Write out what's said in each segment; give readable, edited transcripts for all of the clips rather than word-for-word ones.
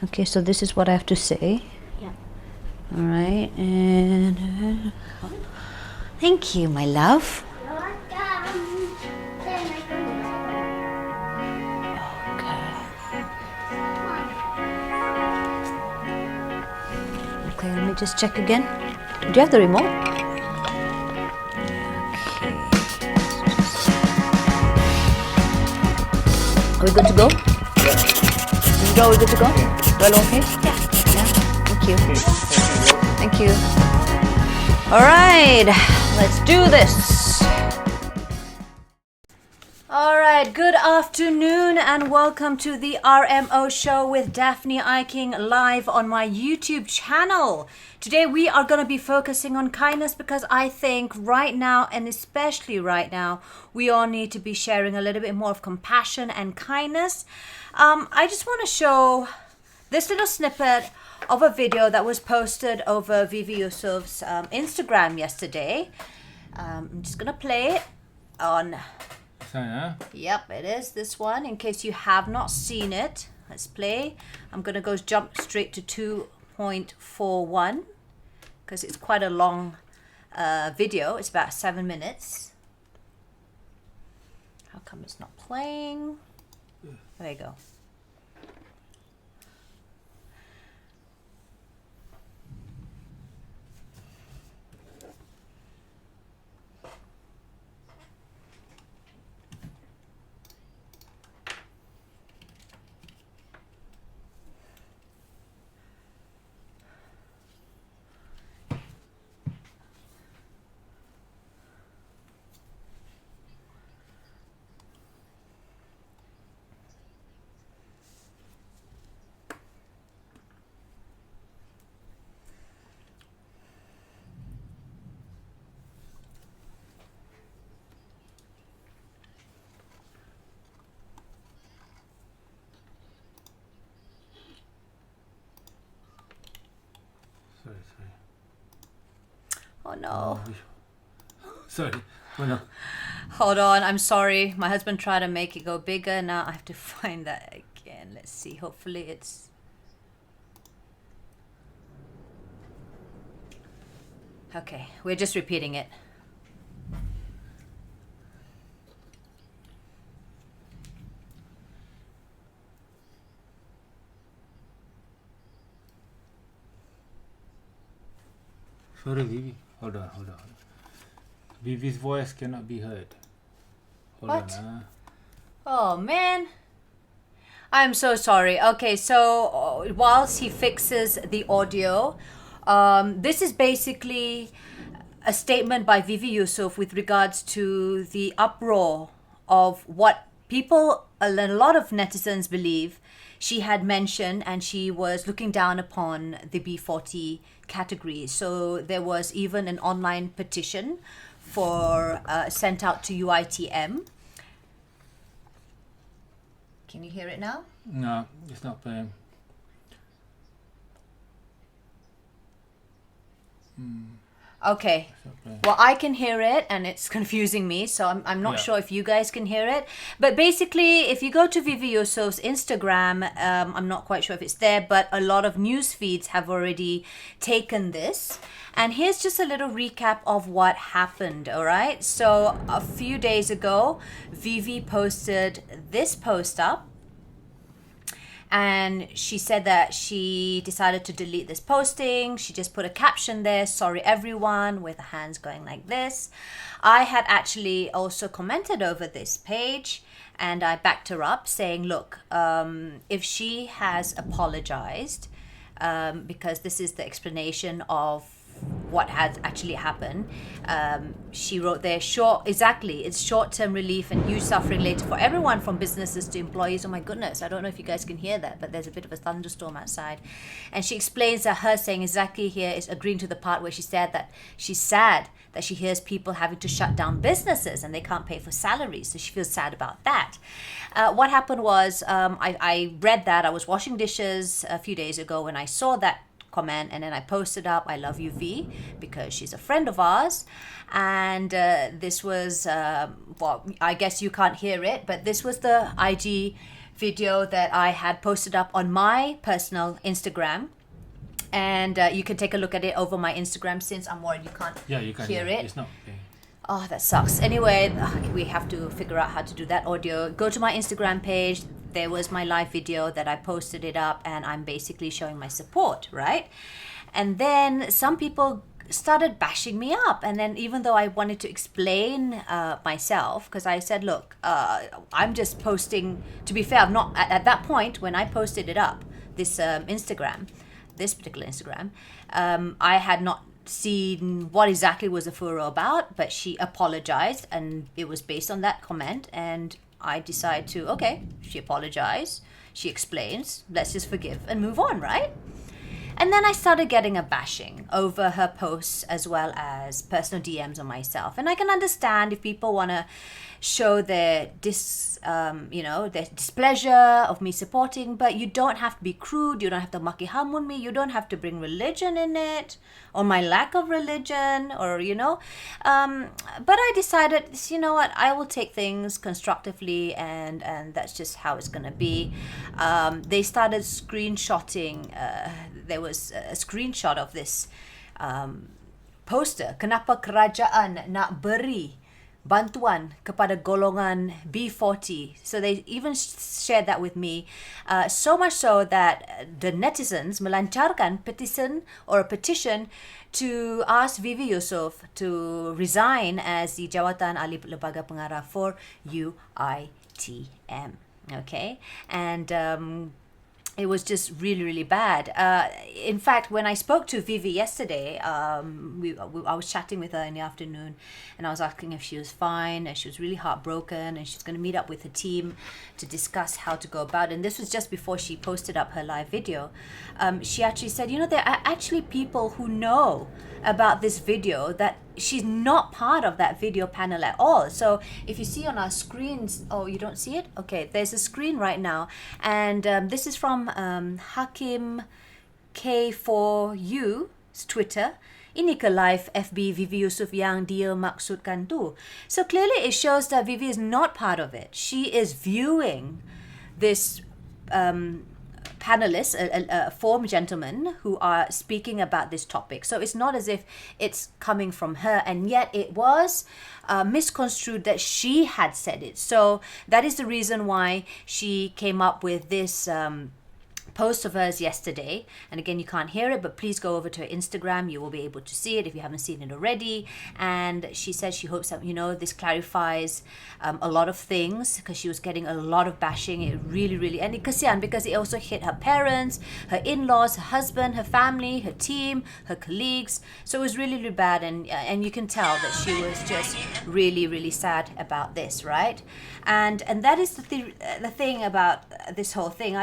Okay, so this is what I have to say. Yeah. All right, and thank you, my love. Okay, let me just check again. Do you have the remote? Okay. Are we good to go? Are we good to go? Well, okay? Yeah. Thank you. Thank you. All right, let's do this. All right, good afternoon and welcome to the RMO show with Daphne Iking live on my YouTube channel. Today we are going to be focusing on kindness because I think right now, and especially right now, we all need to be sharing a little bit more of compassion and kindness. I just want to show this little snippet of a video that was posted over Vivi Yusuf's Instagram yesterday. I'm just going to play it on... Yep, it is this one. In case you have not seen it, let's play. I'm going to jump straight to 2.41 because it's quite a long video. It's about 7 minutes. How come it's not playing? There you go. Oh no. Sorry. Oh no. Hold on, I'm sorry. My husband tried to make it go bigger. Now I have to find that again. Let's see. Hopefully it's... Okay, we're just repeating it. Sorry, Vivi. Hold on. Vivi's voice cannot be heard. Hold What? on. Oh man. I'm so sorry. Okay, so whilst he fixes the audio, this is basically a statement by Vivi Yusuf with regards to the uproar of what people, a lot of netizens believe she had mentioned, and she was looking down upon the B40 category. So there was even an online petition for sent out to UITM. Can you hear it now? No, it's not playing. Okay. Well, I can hear it and it's confusing me, so I'm not sure if you guys can hear it. But basically, if you go to Vivi Yusuf's Instagram, I'm not quite sure if it's there, but a lot of news feeds have already taken this. And here's just a little recap of what happened, all right? So a few days ago, Vivi posted this post up. And she said that she decided to delete this posting. She just put a caption there, "Sorry everyone," with the hands going like this. I had actually also commented over this page and I backed her up saying, look, if she has apologized, because this is the explanation of what had actually happened. She wrote there, it's short-term relief and huge suffering later for everyone from businesses to employees. Oh my goodness, I don't know if you guys can hear that, but there's a bit of a thunderstorm outside. And she explains that her saying exactly here is agreeing to the part where she said that she's sad that she hears people having to shut down businesses and they can't pay for salaries, so she feels sad about that. What happened was, I read that. I was washing dishes a few days ago when I saw that comment, and then I posted up, "I love you, V," because she's a friend of ours. And this was, well, I guess you can't hear it, but this was the IG video that I had posted up on my personal Instagram. And you can take a look at it over my Instagram, since I'm worried you can't hear it. It's not okay. Oh, that sucks. Anyway, we have to figure out how to do that audio. Go to my Instagram page. There was my live video that I posted it up, and I'm basically showing my support, right? And then some people started bashing me up. And then even though I wanted to explain myself, because I said, look, I'm just posting, to be fair, I'm not, at that point when I posted it up, this particular Instagram, I had not seen what exactly was the furor about, but she apologized, and it was based on that comment. And I decided to, okay, she apologized, she explains, let's just forgive and move on, right? And then I started getting a bashing over her posts, as well as personal DMs on myself. And I can understand if people want to show their their displeasure of me supporting, but you don't have to be crude, you don't have to maki hamun me, you don't have to bring religion in it, or my lack of religion, or but I decided, you know what, I will take things constructively, and that's just how it's gonna be. They started screenshotting, there was a screenshot of this poster, kenapa kerajaan nak beri bantuan kepada golongan B40. So they even shared that with me, so much so that the netizens melancarkan a petition to ask Vivi Yusof to resign as the Jawatan Ahli Lembaga Pengarah for UITM. Okay, and it was just really, really bad. In fact, when I spoke to Vivi yesterday, I was chatting with her in the afternoon, and I was asking if she was fine, and she was really heartbroken, and she's going to meet up with her team to discuss how to go about it. And this was just before she posted up her live video. She actually said, there are actually people who know about this video, that she's not part of that video panel at all. So if you see on our screens, oh, you don't see it? Okay, there's a screen right now, and this is from Hakim K4U's Twitter. Ini ke live FB Vivi Yusof yang dia maksudkan tu. So clearly it shows that Vivi is not part of it. She is viewing this panelists, four gentlemen who are speaking about this topic. So it's not as if it's coming from her, and yet it was misconstrued that she had said it. So that is the reason why she came up with this post of hers yesterday. And again, you can't hear it, but please go over to her Instagram. You will be able to see it if you haven't seen it already. And she said she hopes that, this clarifies a lot of things, because she was getting a lot of bashing. It really, really, and kasihan, because it also hit her parents, her in-laws, her husband, her family, her team, her colleagues. So it was really, really bad. And you can tell that she was just really, really sad about this, right? And that is the thing about this whole thing.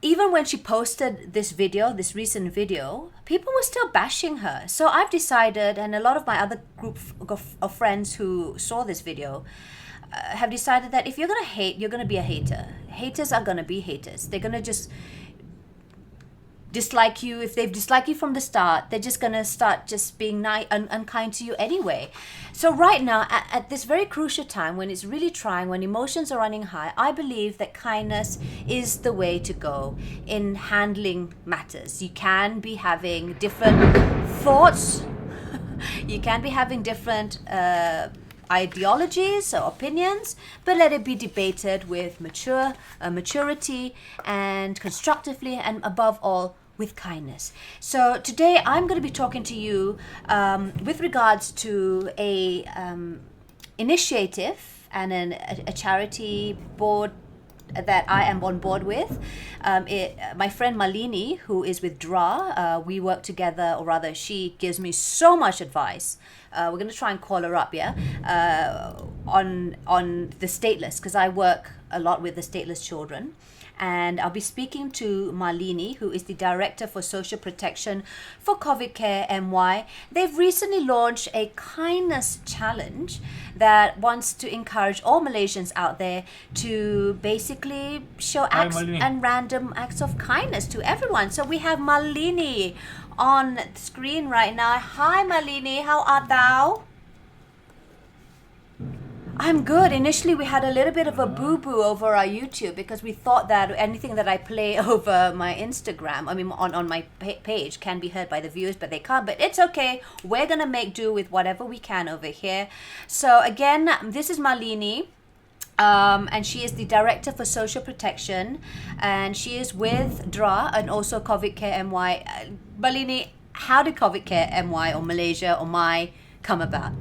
Even when she posted this recent video, people were still bashing her. So I've decided, and a lot of my other group of friends who saw this video have decided that if you're going to hate, you're going to be a hater. Haters are going to be haters. They're going to just dislike you. If they've disliked you from the start, they're just going to start just being unkind to you anyway. So right now, at this very crucial time, when it's really trying, when emotions are running high, I believe that kindness is the way to go in handling matters. You can be having different thoughts. You can be having different ideologies or opinions, but let it be debated with maturity and constructively, and above all, with kindness. So today I'm going to be talking to you with regards to a initiative and a charity board that I am on board with. My friend Maalini, who is with DRA, we work together, or rather she gives me so much advice. We're going to try and call her up, on the stateless, because I work a lot with the stateless children. And I'll be speaking to Maalini, who is the Director for Social Protection for CovidCareMY. They've recently launched a kindness challenge that wants to encourage all Malaysians out there to basically show acts and random acts of kindness to everyone. So we have Maalini on the screen right now. Hi Maalini, how art thou? I'm good. Initially, we had a little bit of a boo-boo over our YouTube because we thought that anything that I play over my Instagram, on my page, can be heard by the viewers, but they can't. But it's okay. We're going to make do with whatever we can over here. So again, this is Maalini. And she is the Director for Social Protection, and she is with DRA and also CovidCareMY. Maalini, how did CovidCareMY or Malaysia or MY come about?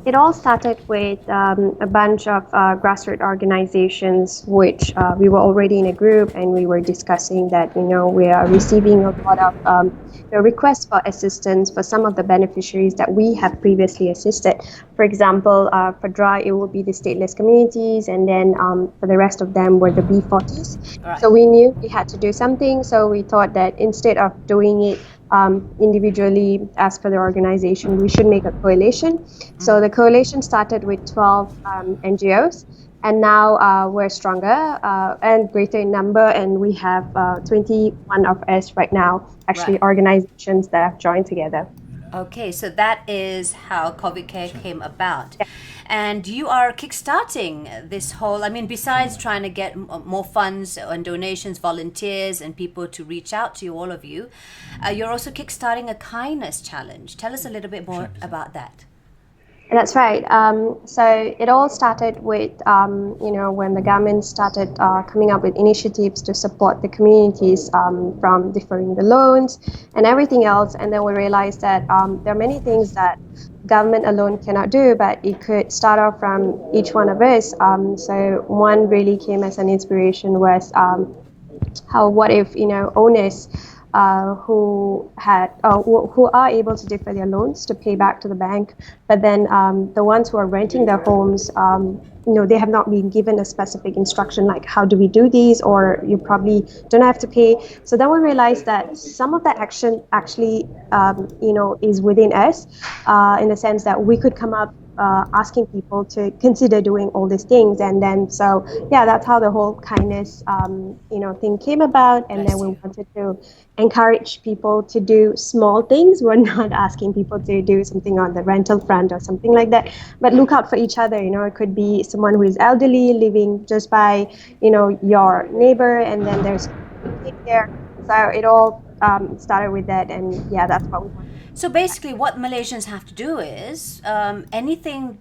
It all started with a bunch of grassroots organizations, which we were already in a group, and we were discussing that, we are receiving a lot of requests for assistance for some of the beneficiaries that we have previously assisted. For example, for DRA, it would be the stateless communities, and then for the rest of them were the B40s. Right. So we knew we had to do something, so we thought that instead of doing it individually as per the organization, we should make a coalition. So the coalition started with 12 NGOs, and now we're stronger and greater in number, and we have 21 of us right now, actually, right, organizations that have joined together. Okay, so that is how CovidCare came about. Yeah. And you are kickstarting this whole, besides trying to get more funds and donations, volunteers and people to reach out to you, all of you, you're also kickstarting a kindness challenge. Tell us a little bit more about that. That's right. So it all started with, when the government started coming up with initiatives to support the communities from deferring the loans and everything else. And then we realized that there are many things that government alone cannot do, but it could start off from each one of us. So one really came as an inspiration was what if, owners who are able to defer their loans to pay back to the bank, but then the ones who are renting their homes, they have not been given a specific instruction like how do we do these, or you probably don't have to pay. So then we realized that some of that action actually is within us, in the sense that we could come up asking people to consider doing all these things. And then that's how the whole kindness thing came about. And then we wanted to encourage people to do small things. We're not asking people to do something on the rental front or something like that, but look out for each other. It could be someone who is elderly living just by your neighbor, and then there's there. So it all started with that, and that's what we want. So basically what Malaysians have to do is anything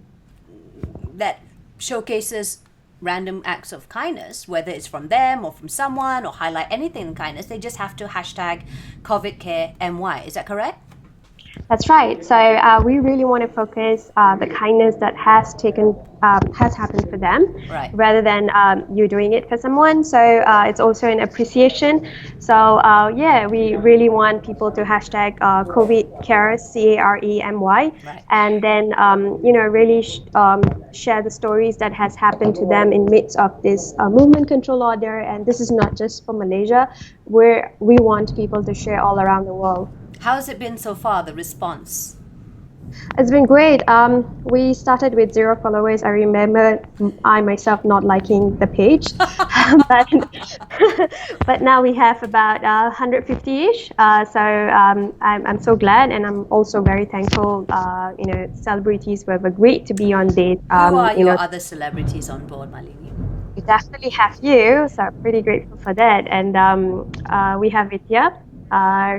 that showcases random acts of kindness, whether it's from them or from someone, or highlight anything in kindness, they just have to hashtag CovidCareMY. Is that correct? That's right. So we really want to focus the kindness that has happened for them, right, rather than you doing it for someone. So it's also an appreciation. So we really want people to hashtag CovidCareMY, right, and then really share the stories that has happened to them in midst of this movement control order. And this is not just for Malaysia, where we want people to share all around the world. How has it been so far, the response? It's been great. We started with 0 followers. I remember I myself not liking the page, but now we have about 150-ish. So I'm so glad, and I'm also very thankful. Celebrities who have agreed to be on this. Who are your other celebrities on board, Maalini? We definitely have you, so I'm pretty grateful for that. And we have Vidya.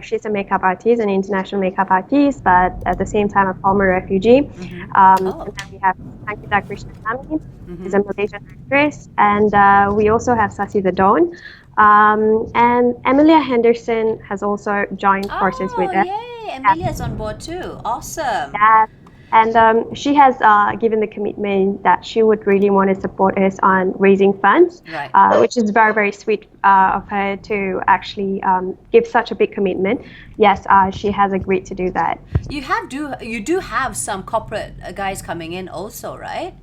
She's a makeup artist, an international makeup artist, but at the same time a former refugee. Mm-hmm. And then we have Sankita Krishnasamy, who's a Malaysian actress, and we also have Sasi the Dawn. And Emilia Henderson has also joined forces with us. Oh, yay! Emilia's on board too. Awesome. Yeah. And she has given the commitment that she would really want to support us on raising funds, right, which is very, very sweet of her to actually give such a big commitment. Yes, she has agreed to do that. You do have some corporate guys coming in also, right?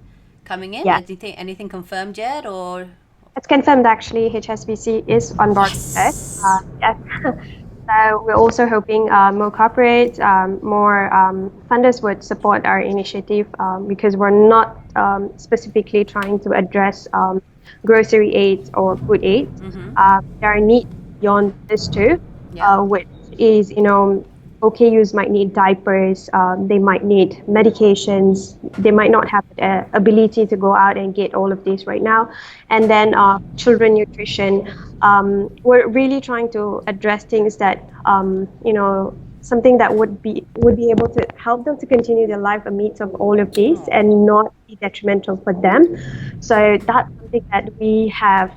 Coming in? Yeah. Anything confirmed yet, or? It's confirmed actually. HSBC is on board with us. Yes. So we're also hoping more corporates, more funders would support our initiative because we're not specifically trying to address grocery aid or food aid. Mm-hmm. There are needs beyond this too, which is, OKUs might need diapers, they might need medications, they might not have the ability to go out and get all of this right now. And then children nutrition, we're really trying to address things that, something that would be able to help them to continue their life amidst of all of this and not be detrimental for them. So that's something that we have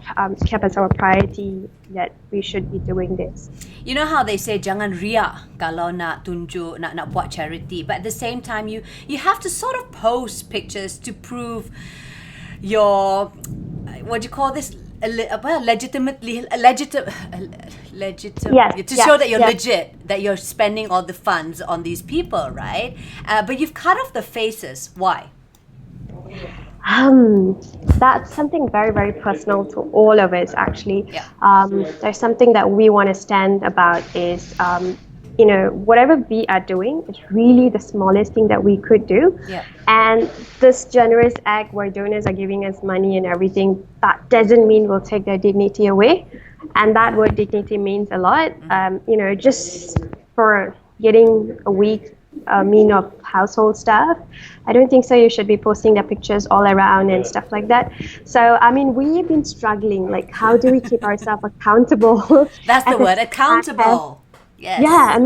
kept as our priority, that we should be doing this. You know how they say jangan ria kalau nak tunjuk, nak buat charity, but at the same time you have to sort of post pictures to prove your, what do you call this, legitimately to show that you're legit, that you're spending all the funds on these people, right? But you've cut off the faces. Why? That's something very, very personal to all of us, actually. Yeah. There's something that we want to stand about is, whatever we are doing is really the smallest thing that we could do. Yeah. And this generous act where donors are giving us money and everything, that doesn't mean we'll take their dignity away. And that word dignity means a lot. Just for getting a week mean of household stuff, I don't think so you should be posting the pictures all around and stuff like that. So we've been struggling, like, how do we keep ourselves accountable? That's the word, accountable. Yes. Yeah,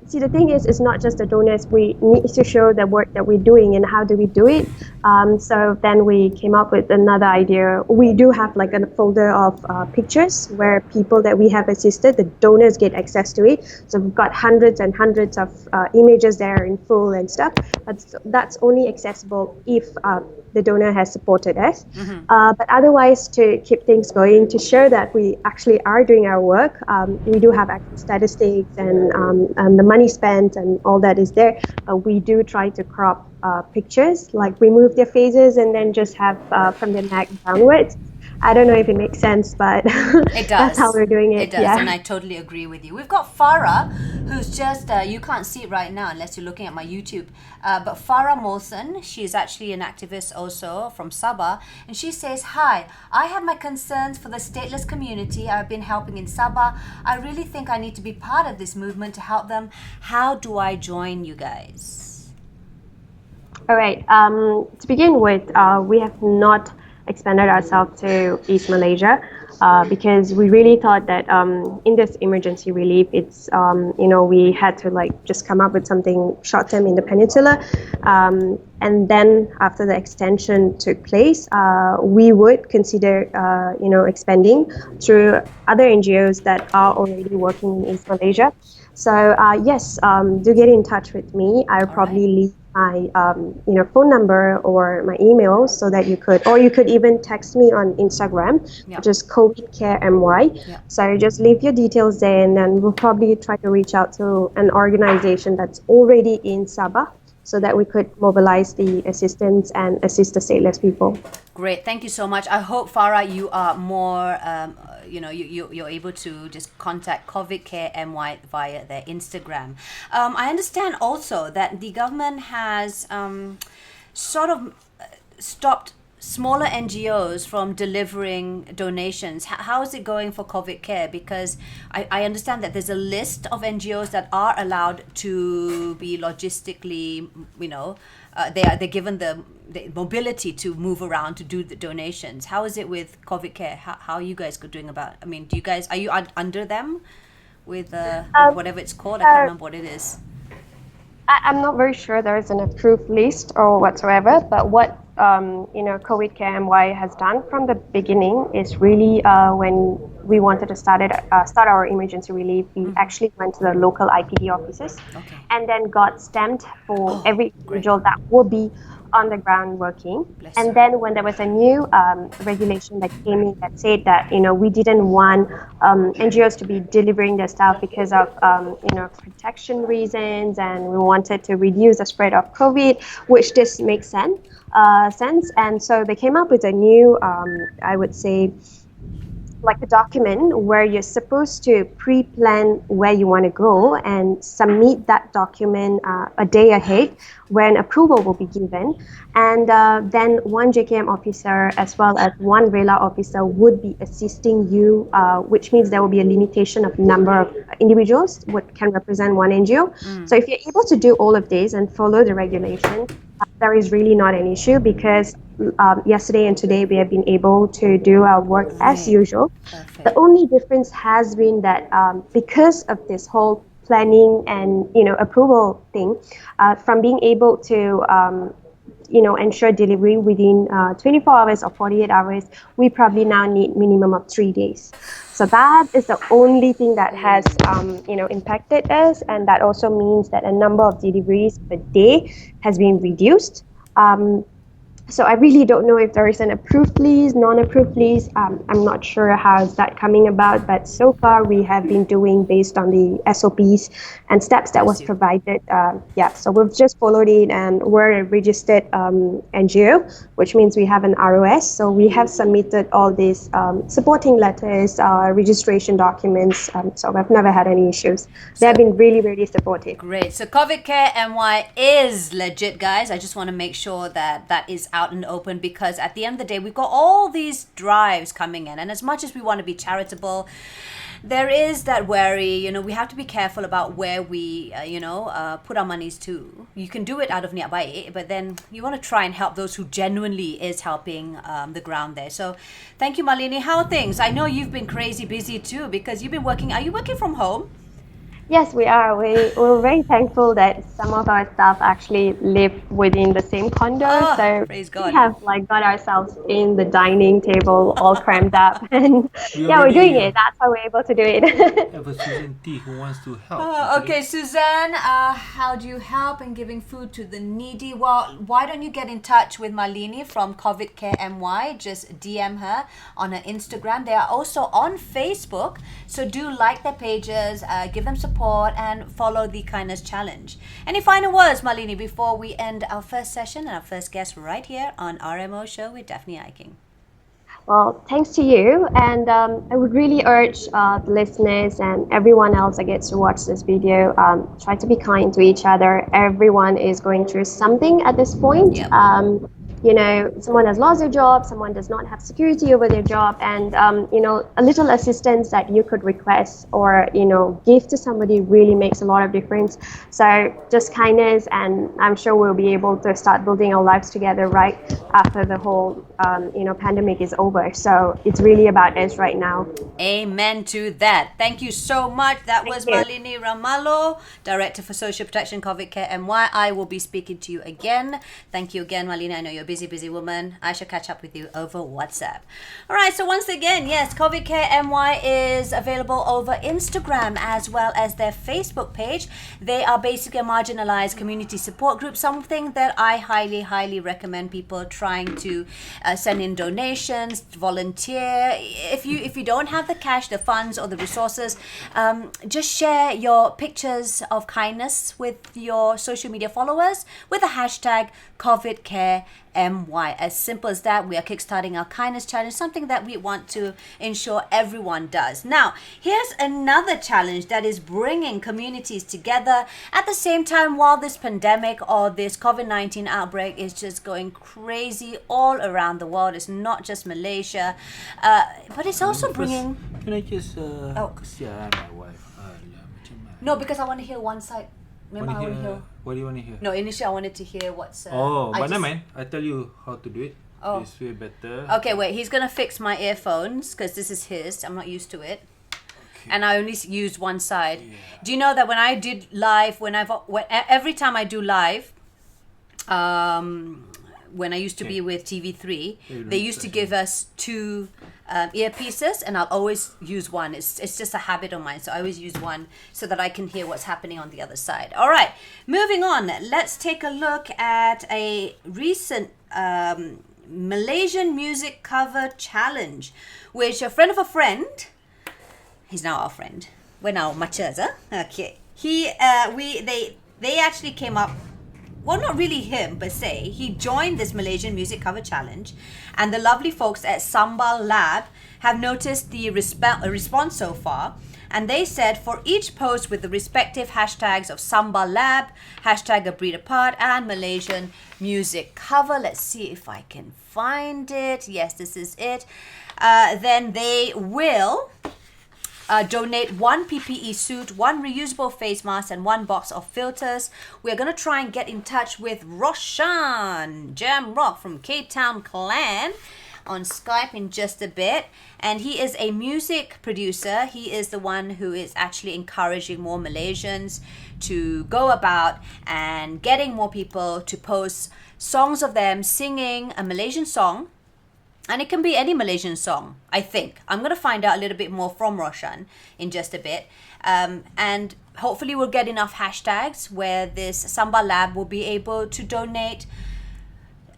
see, the thing is, it's not just the donors. We need to show the work that we're doing and how do we do it. So then we came up with another idea. We do have like a folder of pictures where people that we have assisted, the donors get access to it. So we've got hundreds and hundreds of images there in full and stuff. But that's only accessible if the donor has supported us. But otherwise, to keep things going, to show that we actually are doing our work, we do have actual statistics and the money spent and all that is there. We do try to crop pictures, like remove their faces and then just have from the neck downwards. I don't know if it makes sense, but it does. That's how we're doing it. It does, yeah. And I totally agree with you. We've got Farah, who's just, you can't see it right now unless you're looking at my YouTube, but Farah Molson, she's actually an activist also from Sabah, and she says, "Hi, I have my concerns for the stateless community I've been helping in Sabah. I really think I need to be part of this movement to help them. How do I join you guys?" All right. To begin with, we have not expanded ourselves to East Malaysia because we really thought that in this emergency relief, it's we had to just come up with something short-term in the peninsula, and then after the extension took place, we would consider expanding through other NGOs that are already working in East Malaysia. So yes, do get in touch with me. I'll probably leave my phone number or my email so that you could even text me on Instagram, which is CovidCareMY. So just leave your details there, and then we'll probably try to reach out to an organization that's already in Sabah so that we could mobilize the assistance and assist the stateless people. Great, thank you so much. I hope, Farah, you are more, you're able to just contact CovidCareMY via their Instagram. I understand also that the government has sort of stopped smaller NGOs from delivering donations. How is it going for COVID Care? Because I understand that there's a list of NGOs that are allowed to be logistically, they're given the mobility to move around to do the donations. How is it with COVID Care? How are you guys doing about? Are you under them with whatever it's called? I can't remember what it is. I'm not very sure there is an approved list or whatsoever, but what CovidCareMY has done from the beginning is really when we wanted to start our emergency relief, we actually went to the local IPD offices and then got stamped for every individual that will be on the ground working. And then when there was a new regulation that came in that said that we didn't want NGOs to be delivering their stuff because of protection reasons, and we wanted to reduce the spread of COVID, which this makes sense. And so they came up with a new, I would say, like a document where you're supposed to pre-plan where you want to go and submit that document a day ahead when approval will be given. And then one JKM officer as well as one RELA officer would be assisting you, which means there will be a limitation of number of individuals what can represent one NGO. So if you're able to do all of this and follow the regulation, there is really not an issue because yesterday and today we have been able to do our work as usual. Perfect. The only difference has been that because of this whole planning and approval thing, from being able to ensure delivery within 24 hours or 48 hours, we probably now need minimum of 3 days. So that is the only thing that has impacted us, and that also means that a number of deliveries per day has been reduced. So I really don't know if there is an approved list, non-approved list. I'm not sure how is that coming about, but so far we have been doing based on the SOPs and steps that was provided. So we've just followed it, and we're a registered NGO, which means we have an ROS. So we have submitted all these supporting letters, registration documents. So we've never had any issues. They have been really, really supportive. Great. So CovidCareMY is legit, guys. I just want to make sure that is out and open, because at the end of the day, we've got all these drives coming in, and as much as we want to be charitable, there is that worry. We have to be careful about where we put our monies to. You can do it out of niat baik, but then you want to try and help those who genuinely is helping the ground there. So thank you, Maalini. How are things? I know you've been crazy busy too, because you've been working. Are you working from home? Yes, we are. We're very thankful that some of our staff actually live within the same condo. So praise God. we have got ourselves in the dining table all crammed up, and we're doing it. That's how we're able to do it. Have a Susan T who wants to help. Okay, Suzanne, how do you help in giving food to the needy? Well, why don't you get in touch with Maalini from CovidCareMY? Just DM her on her Instagram. They are also on Facebook, so do like their pages, give them support, and follow the Kindness Challenge. Any final words, Maalini, before we end our first session and our first guest right here on RMO Show with Daphne Eiking? Well, thanks to you, and I would really urge the listeners and everyone else that gets to watch this video, try to be kind to each other. Everyone is going through something at this point. Yep. Someone has lost their job, someone does not have security over their job, and a little assistance that you could request or give to somebody really makes a lot of difference. So just kindness, and I'm sure we'll be able to start building our lives together right after the whole pandemic is over. So it's really about us right now. Amen to that. Thank you so much. That was you. Maalini Ramalo, Director for Social Protection, CovidCareMY. I will be speaking to you again. Thank you again, Maalini. I know you're a busy woman. I shall catch up with you over WhatsApp. All right, so once again, yes, CovidCareMY is available over Instagram as well as their Facebook page. They are basically a marginalised community support group, something that I highly recommend people trying to send in donations, volunteer. If you don't have the cash, the funds, or the resources, just share your pictures of kindness with your social media followers with the hashtag CovidCareMY. As simple as that. We are kickstarting our kindness challenge, something that we want to ensure everyone does. Now, here's another challenge that is bringing communities together at the same time while this pandemic or this COVID-19 outbreak is just going crazy all around the world. It's not just Malaysia, but it's also bringing... Can I just... kesian my wife. Macam mana? No, because I want to hear one side. What do you want to hear? No, initially I wanted to hear what's... but never mind. I tell you how to do it. Oh. It's way better. Okay, wait. He's going to fix my earphones because this is his. I'm not used to it. Okay. And I only used one side. Yeah. Do you know that when I did live, every time I do live, when I used to be with TV3, they used to give us two earpieces, and I'll always use one. It's just a habit of mine, so I always use one so that I can hear what's happening on the other side. All right, moving on. Let's take a look at a recent Malaysian music cover challenge, which a friend of a friend, he's now our friend. We're now machas, huh? Okay. They actually came up well, not really him per se, he joined this Malaysian music cover challenge, and the lovely folks at Sambal Lab have noticed the response so far, and they said for each post with the respective hashtags of Sambal Lab, hashtag A Breed Apart, and Malaysian music cover, let's see if I can find it, yes, this is it, then they will donate 1 PPE suit, 1 reusable face mask, and 1 box of filters. We're going to try and get in touch with Roshan Jamrock from K-Town Clan on Skype in just a bit. And he is a music producer. He is the one who is actually encouraging more Malaysians to go about and getting more people to post songs of them singing a Malaysian song. And it can be any Malaysian song, I think. I'm going to find out a little bit more from Roshan in just a bit. And hopefully we'll get enough hashtags where this Sambal Lab will be able to donate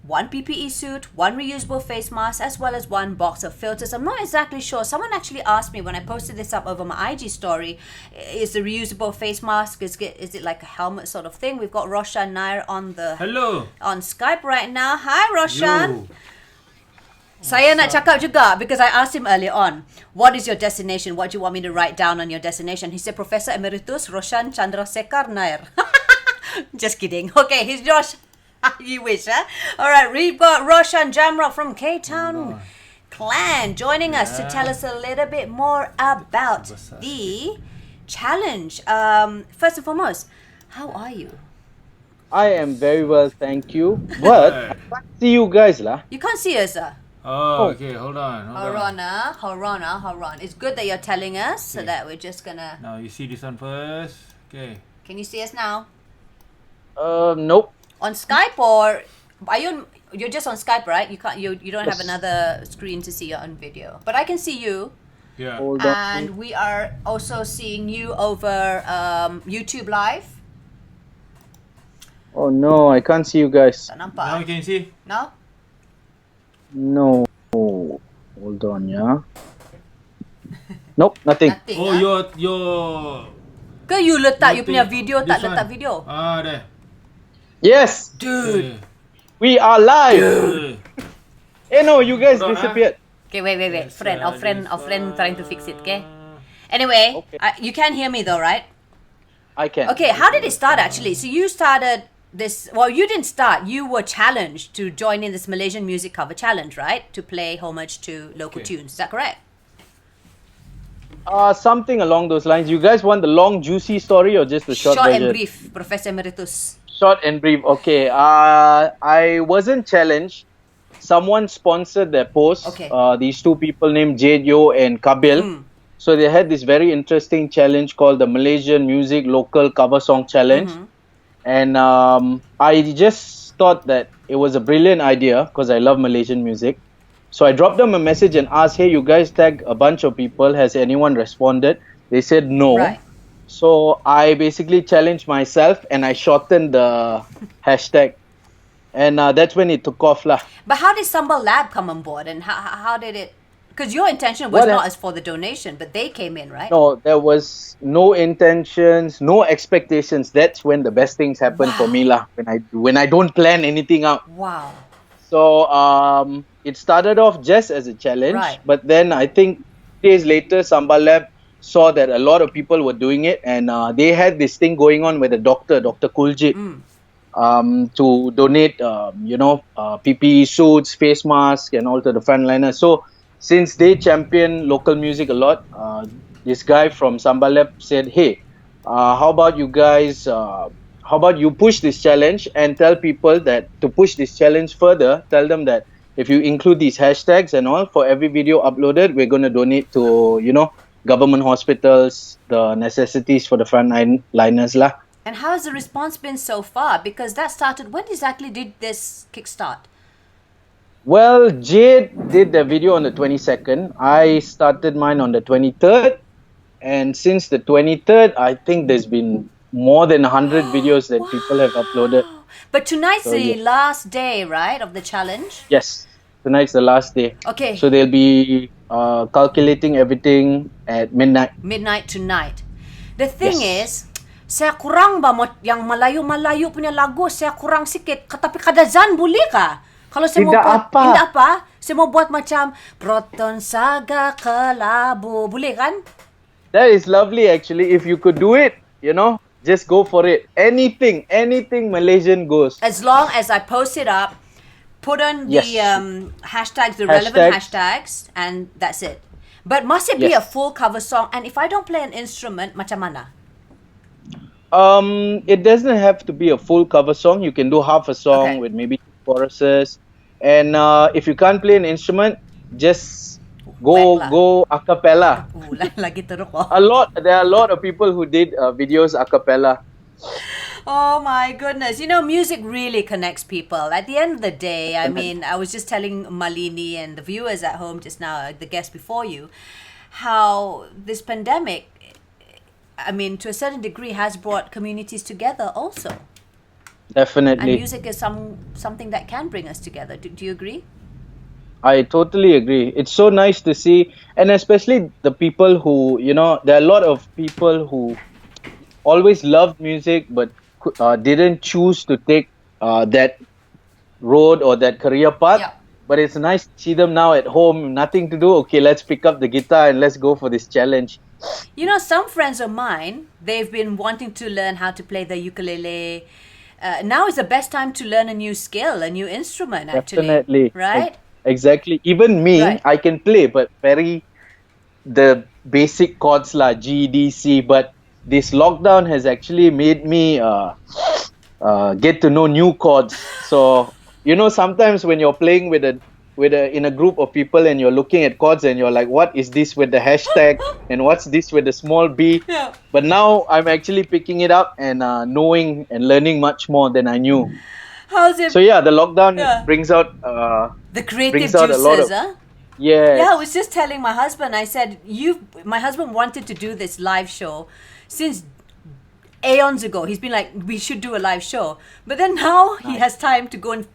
1 PPE suit, 1 reusable face mask, as well as 1 box of filters. I'm not exactly sure. Someone actually asked me when I posted this up over my IG story, is the reusable face mask, is it like a helmet sort of thing? We've got Roshan Nair on Skype right now. Hi, Roshan. Yo. Saya nak cakap juga because I asked him earlier on, what is your destination? What do you want me to write down on your destination? He said, Professor Emeritus Roshan Chandrasekhar Nair. Just kidding. Okay, he's Josh. You wish, huh? All right, we've got Roshan Jamrock from K-Town Clan joining us to tell us a little bit more about the challenge. First and foremost, how are you? I am very well, thank you. But I can't see you guys, lah. You can't see us, Oh, okay, hold on. Hold on. It's good that you're telling us, so that we're just gonna... Now, you see this one first. Okay. Can you see us now? Nope. On Skype, or are you? You're just on Skype, right? You can't. You don't have Yes. another screen to see your own video, but I can see you, Yeah. Hold on. and we are also seeing you over YouTube Live. Oh no, I can't see you guys. Tak Now nampak? you can see. No? No. Hold on, yeah. Nope, nothing. Nothing. Oh, ah? your Ke you letak you punya thing- video, tak this letak one. video? There. Yes, Dude. we are live. Eh no, you guys disappeared. Okay, wait. Yes, Friend, our friend this trying to fix it, okay? Anyway, Okay. you can hear me though, right? I can. Okay, how did it start actually? So you started this, well, you didn't start, you were challenged to join in this Malaysian music cover challenge, right? To play homage to local Okay. tunes, is that correct? Something along those lines. You guys want the long, juicy story or just the short version? and brief, Professor Emeritus. Short and brief. Okay. I wasn't challenged. Someone sponsored their post. Okay. These 2 people named Jade Yo and Kabil. So they had this very interesting challenge called the Malaysian Music Local Cover Song Challenge. And I just thought that it was a brilliant idea because I love Malaysian music. So I dropped them a message and asked, hey, you guys tag a bunch of people. Has anyone responded? They said no. Right. So I basically challenged myself and I shortened the hashtag. And that's when it took off lah. But how did Sambal Lab come on board, and how did it, because your intention was What not I- as for the donation, but they came in, right? No, there was no intentions, no expectations. That's when the best things happen for me lah. When I don't plan anything out. Wow. So it started off just as a challenge, Right. but then I think days later, Sambal Lab saw that a lot of people were doing it, and they had this thing going on with the Dr. Kuljit, to donate, PPE suits, face masks, and all to the frontliners. So since they champion local music a lot, this guy from Sambal Lab said, hey, how about you guys, how about you push this challenge and tell people that to push this challenge further, tell them that if you include these hashtags and all, for every video uploaded, we're going to donate to, government hospitals, the necessities for the frontliners lah. And how has the response been so far? Because that started, when exactly did this kickstart? Well, Jade did the video on the 22nd. I started mine on the 23rd. And since the 23rd, I think there's been more than 100 videos that people have uploaded. But tonight's So, the yeah. last day, right, of the challenge? Yes, tonight's the last day. Okay. So they'll be calculating everything at midnight. Midnight tonight. The thing Yes. is, saya kurang ba yang malayo-malayo punya lagu, saya kurang sikit. Tapi kadazan boleh ka? Kalau saya mau Tidak buat, apa. tidak apa. Saya mau buat macam Proton Saga Kelabu. Boleh kan? That is lovely actually. If you could do it, just go for it. Anything Malaysian goes. As long as I post it up, put on Yes. the hashtags, the relevant hashtags, and that's it. But must it be a Yes. full cover song? And if I don't play an instrument, macam mana? It doesn't have to be a full cover song. You can do half a song Okay. with maybe choruses. And if you can't play an instrument, just Whack lah. go a cappella. Lagi teruk oh. There are a lot of people who did videos a cappella. Oh my goodness. Music really connects people. At the end of the day, I mean, I was just telling Maalini and the viewers at home just now, the guest before you, how this pandemic, I mean, to a certain degree, has brought communities together also. And Definitely. music is something that can bring us together. Do you agree? I totally agree. It's so nice to see, and especially the people who, there are a lot of people who always loved music but didn't choose to take that road or that career path. Yeah. But it's nice to see them now at home, nothing to do. Okay, let's pick up the guitar and let's go for this challenge. Some friends of mine, they've been wanting to learn how to play the ukulele. Now is the best time to learn a new skill, a new instrument, actually. Definitely. Right? Exactly. Even me, Right. I can play, but the basic chords like G, D, C. But this lockdown has actually made me get to know new chords. So sometimes when you're playing in a group of people and you're looking at chords and you're like, what is this with the hashtag and what's this with the small b? Yeah. But now I'm actually picking it up and knowing and learning much more than I knew. How's it? So yeah, the lockdown Yeah. brings out The creative brings out a lot juices, of- huh? yeah. Yeah, I was just telling my husband, I said, my husband wanted to do this live show since aeons ago. He's been like, we should do a live show. But then now he has time to go and,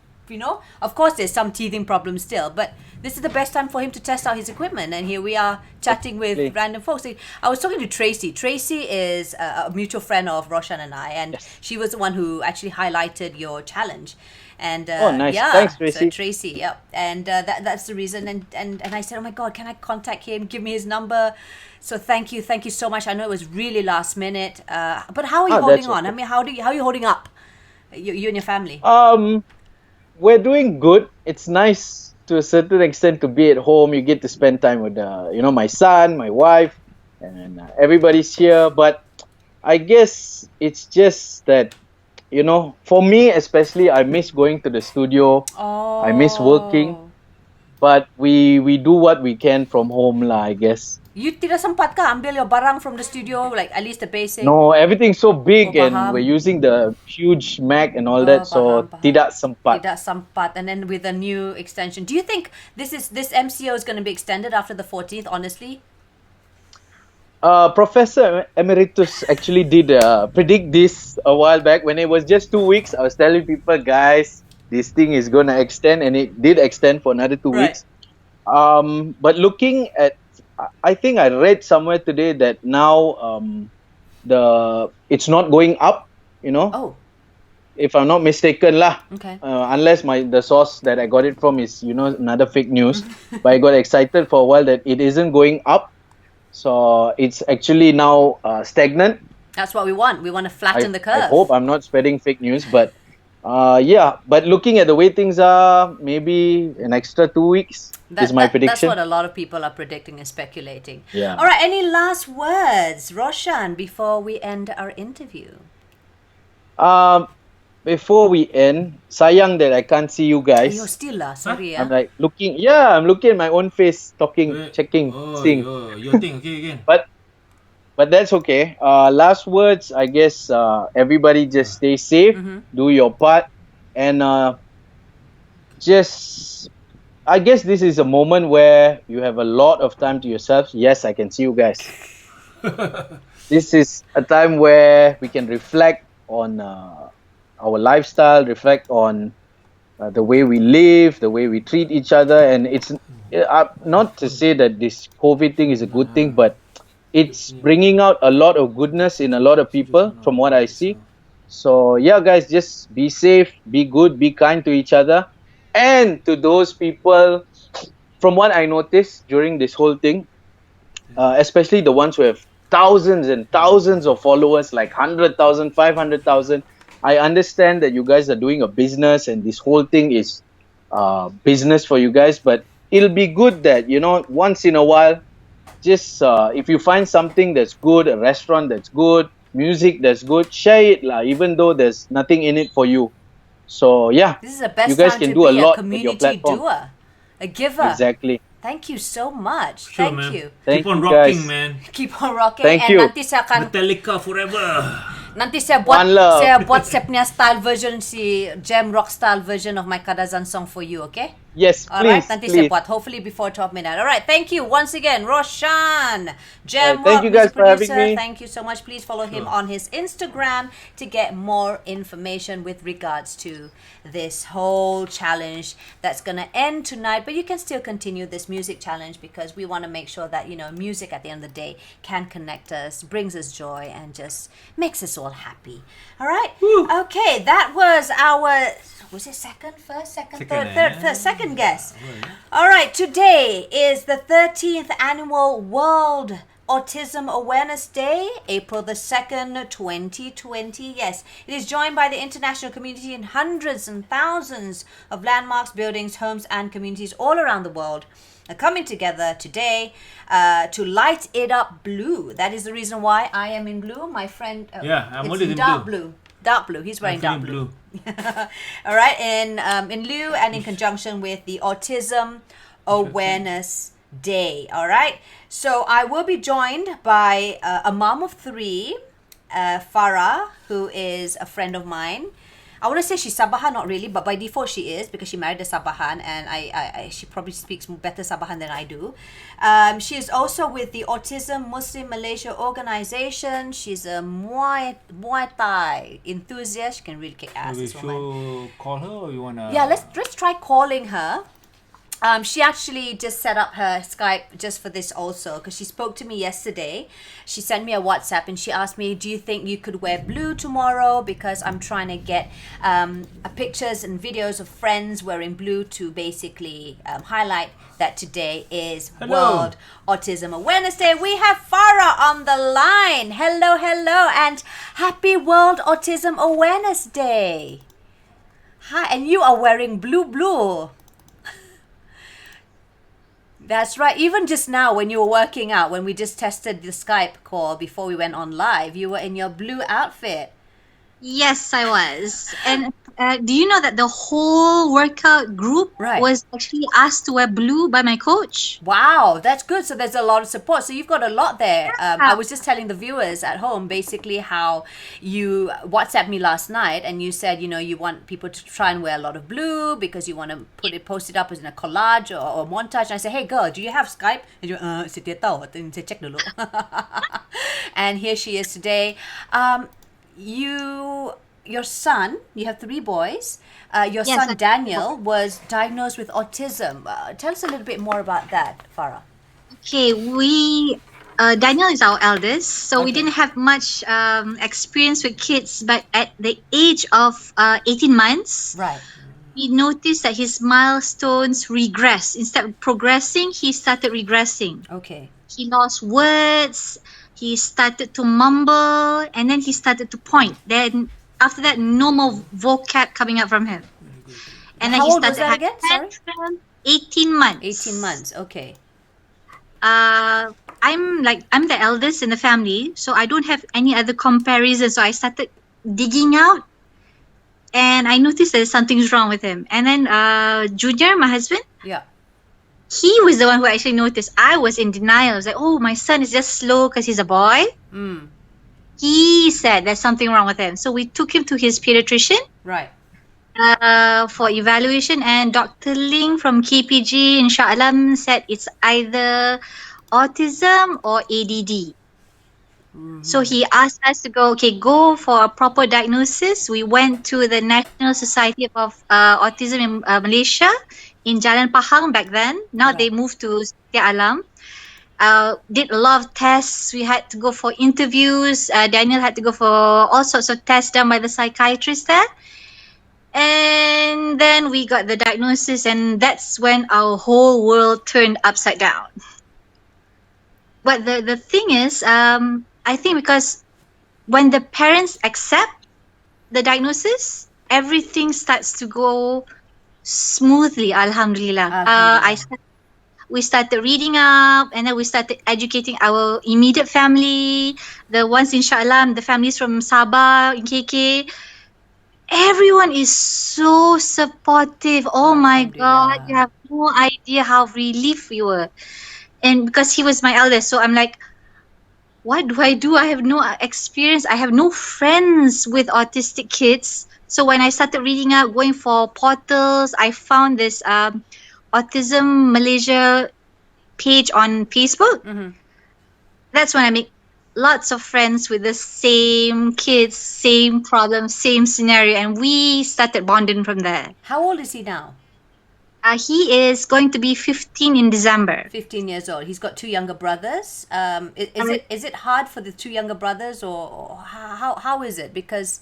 of course there's some teething problems still, but this is the best time for him to test out his equipment. And here we are chatting with Exactly. random folks. I was talking to Tracy. Tracy is a mutual friend of Roshan and I, and she was the one who actually highlighted your challenge. And Oh, nice. yeah, Thanks, so Tracy. Tracy, yeah, and that's the reason. And I said, oh my God, can I contact him? Give me his number. So thank you so much. I know it was really last minute, but how are you holding that's on? I okay. mean, how are you holding up? You and your family. We're doing good. It's nice to a certain extent to be at home. You get to spend time with my son, my wife, and everybody's here. But I guess it's just that for me especially, I miss going to the studio. I miss working. But we do what we can from home lah, I guess. You tidak sempat ka ambil your barang from the studio, like at least the basic? No, everything's so big Oh, and faham. we're using the huge Mac and all Oh, that, so faham. tidak sempat. Tidak sempat. And then with a new extension. Do you think this MCO is going to be extended after the 14th, honestly? Professor Emeritus actually did predict this a while back. When it was just 2 weeks, I was telling people, guys, this thing is going to extend, and it did extend for another 2 Right. weeks. But looking at, I think I read somewhere today that now it's not going up, Oh, if I'm not mistaken lah. okay. Unless the source that I got it from is another fake news. But I got excited for a while that it isn't going up, so it's actually now stagnant. That's what we want. We want to flatten the curve. I hope I'm not spreading fake news, but but looking at the way things are, maybe an extra 2 weeks is my prediction. That's what a lot of people are predicting and speculating. Yeah. All right, any last words, Roshan, before we end our interview? Before we end, sayang that I can't see you guys. You're still lah, sorry. I'm like looking at my own face, talking, checking, seeing. Your thing, okay, again. But that's okay. Last words, I guess everybody just stay safe, do your part, and I guess this is a moment where you have a lot of time to yourself. Yes, I can see you guys. This is a time where we can reflect on our lifestyle, reflect on the way we live, the way we treat each other. And it's not to say that this COVID thing is a good thing, but it's bringing out a lot of goodness in a lot of people from what I see. So yeah, guys, just be safe, be good, be kind to each other. And to those people, from what I noticed during this whole thing, especially the ones who have thousands and thousands of followers, like 100,000, 500,000. I understand that you guys are doing a business and this whole thing is business for you guys, but it'll be good that, you know, once in a while, just if you find something that's good, a restaurant that's good, music that's good, share it lah, even though there's nothing in it for you. So yeah, This is the best you guys time can to do a be a lot with your community platform. doer, a giver. Exactly. Thank you so much. Sure, Thank man. you. Thank Keep on you, rocking, guys. man. Keep on rocking. Thank and you. nanti saya akan Metallica forever. Nanti saya buat One love. saya punya style version, si jam rock style version of my Kadazan song for you, okay? Yes, Alright, please, nanti saya please. buat hopefully before 12 midnight. Alright, thank you once again, Roshan. Jam Alright, thank Rock, you guys Mr. for having Producer. me. Thank you so much. Please follow him on his Instagram to get more information with regards to this whole challenge that's gonna end tonight. But you can still continue this music challenge because we want to make sure that, you know, music at the end of the day can connect us, brings us joy, and just makes us all happy. All right. Okay, that was our. Was it second guess? All right, today is the 13th annual World Autism Awareness Day, April the 2nd, 2020. Yes, it is joined by the international community in hundreds and thousands of landmarks, buildings, homes, and communities all around the world are coming together today to light it up blue. That is the reason why I am in blue. My friend, Yeah, I'm it's always in dark blue. Dark blue. He's wearing dark I'm feeling blue. All right, in lieu and in conjunction with the Autism Awareness Day. All right, so I will be joined by a mom of three, Farah, who is a friend of mine. I want to say she's Sabahan, not really, but by default she is because she married a Sabahan, and she probably speaks better Sabahan than I do. She is also with the Autism Muslim Malaysia organization. She's a Muay Thai enthusiast. She can really kick ass. We This woman. should call her or you wanna? Yeah, let's try calling her. She actually just set up her Skype just for this also because she spoke to me yesterday. She sent me a WhatsApp and she asked me, do you think you could wear blue tomorrow? Because I'm trying to get pictures and videos of friends wearing blue to basically highlight that today is World Autism Awareness Day. We have Farah on the line. Hello, and happy World Autism Awareness Day. Hi, and you are wearing blue. That's right. Even just now when you were working out, when we just tested the Skype call before we went on live, you were in your blue outfit. Yes, I was. And do you know that the whole workout group was actually asked to wear blue by my coach? Wow, that's good. So there's a lot of support. So you've got a lot there. I was just telling the viewers at home basically how you WhatsApped me last night and you said, you know, you want people to try and wear a lot of blue because you want to post it up as in a collage or montage. And I said, hey girl, do you have Skype? And you saya tahu, saya check dulu. And here she is today. Your son, you have three boys. Your son Daniel was diagnosed with autism. Tell us a little bit more about that, Farah. Okay, Daniel is our eldest, so we didn't have much experience with kids. But at the age of 18 months, we noticed that his milestones regressed. Instead of progressing, he started regressing. Okay. He lost words. He started to mumble, and then he started to point. Then after that, no more vocab coming out from him. And then How he old was started that again? Sorry? 18 months. 18 months. Okay. I'm the eldest in the family, so I don't have any other comparison. So I started digging out, and I noticed that something's wrong with him. And then Junior, my husband, he was the one who actually noticed. I was in denial. I was like, oh, my son is just slow because he's a boy. He said there's something wrong with him. So we took him to his pediatrician. For evaluation, and Dr. Ling from KPG in Shah Alam said it's either autism or ADD. So he asked us to go for a proper diagnosis. We went to the National Society of Autism in Malaysia in Jalan Pahang back then. Now they moved to Shah Alam. did a lot of tests. We had to go for interviews. Daniel had to go for all sorts of tests done by the psychiatrist there. And then we got the diagnosis, and that's when our whole world turned upside down. But the thing is, I think because when the parents accept the diagnosis, everything starts to go smoothly, Alhamdulillah. We started reading up, and then we started educating our immediate family, the ones in Shah Alam, the families from Sabah, in KK. Everyone is so supportive. Oh my God, you have no idea how relieved we were. And because he was my eldest, so I'm like, what do? I have no experience. I have no friends with autistic kids. So when I started reading up, going for portals, I found this Autism Malaysia page on Facebook. Mm-hmm. That's when I make lots of friends with the same kids, same problems, same scenario, and we started bonding from there. How old is he now? He is going to be 15 in December. 15 years old. He's got two younger brothers. Is it hard for the two younger brothers, or how is it? Because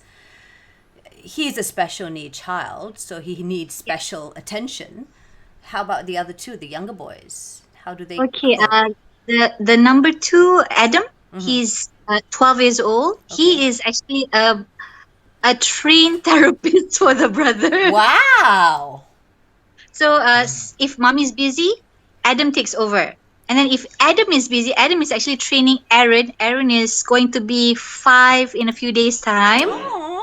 he's a special need child, so he needs special attention. How about the other two, the younger boys? How do they? Okay, the number two, Adam, he's 12 years old. Okay. He is actually a trained therapist for the brother. Wow. So if mommy's busy, Adam takes over. And then if Adam is busy, Adam is actually training Aaron. Aaron is going to be 5 in a few days' time. Aww.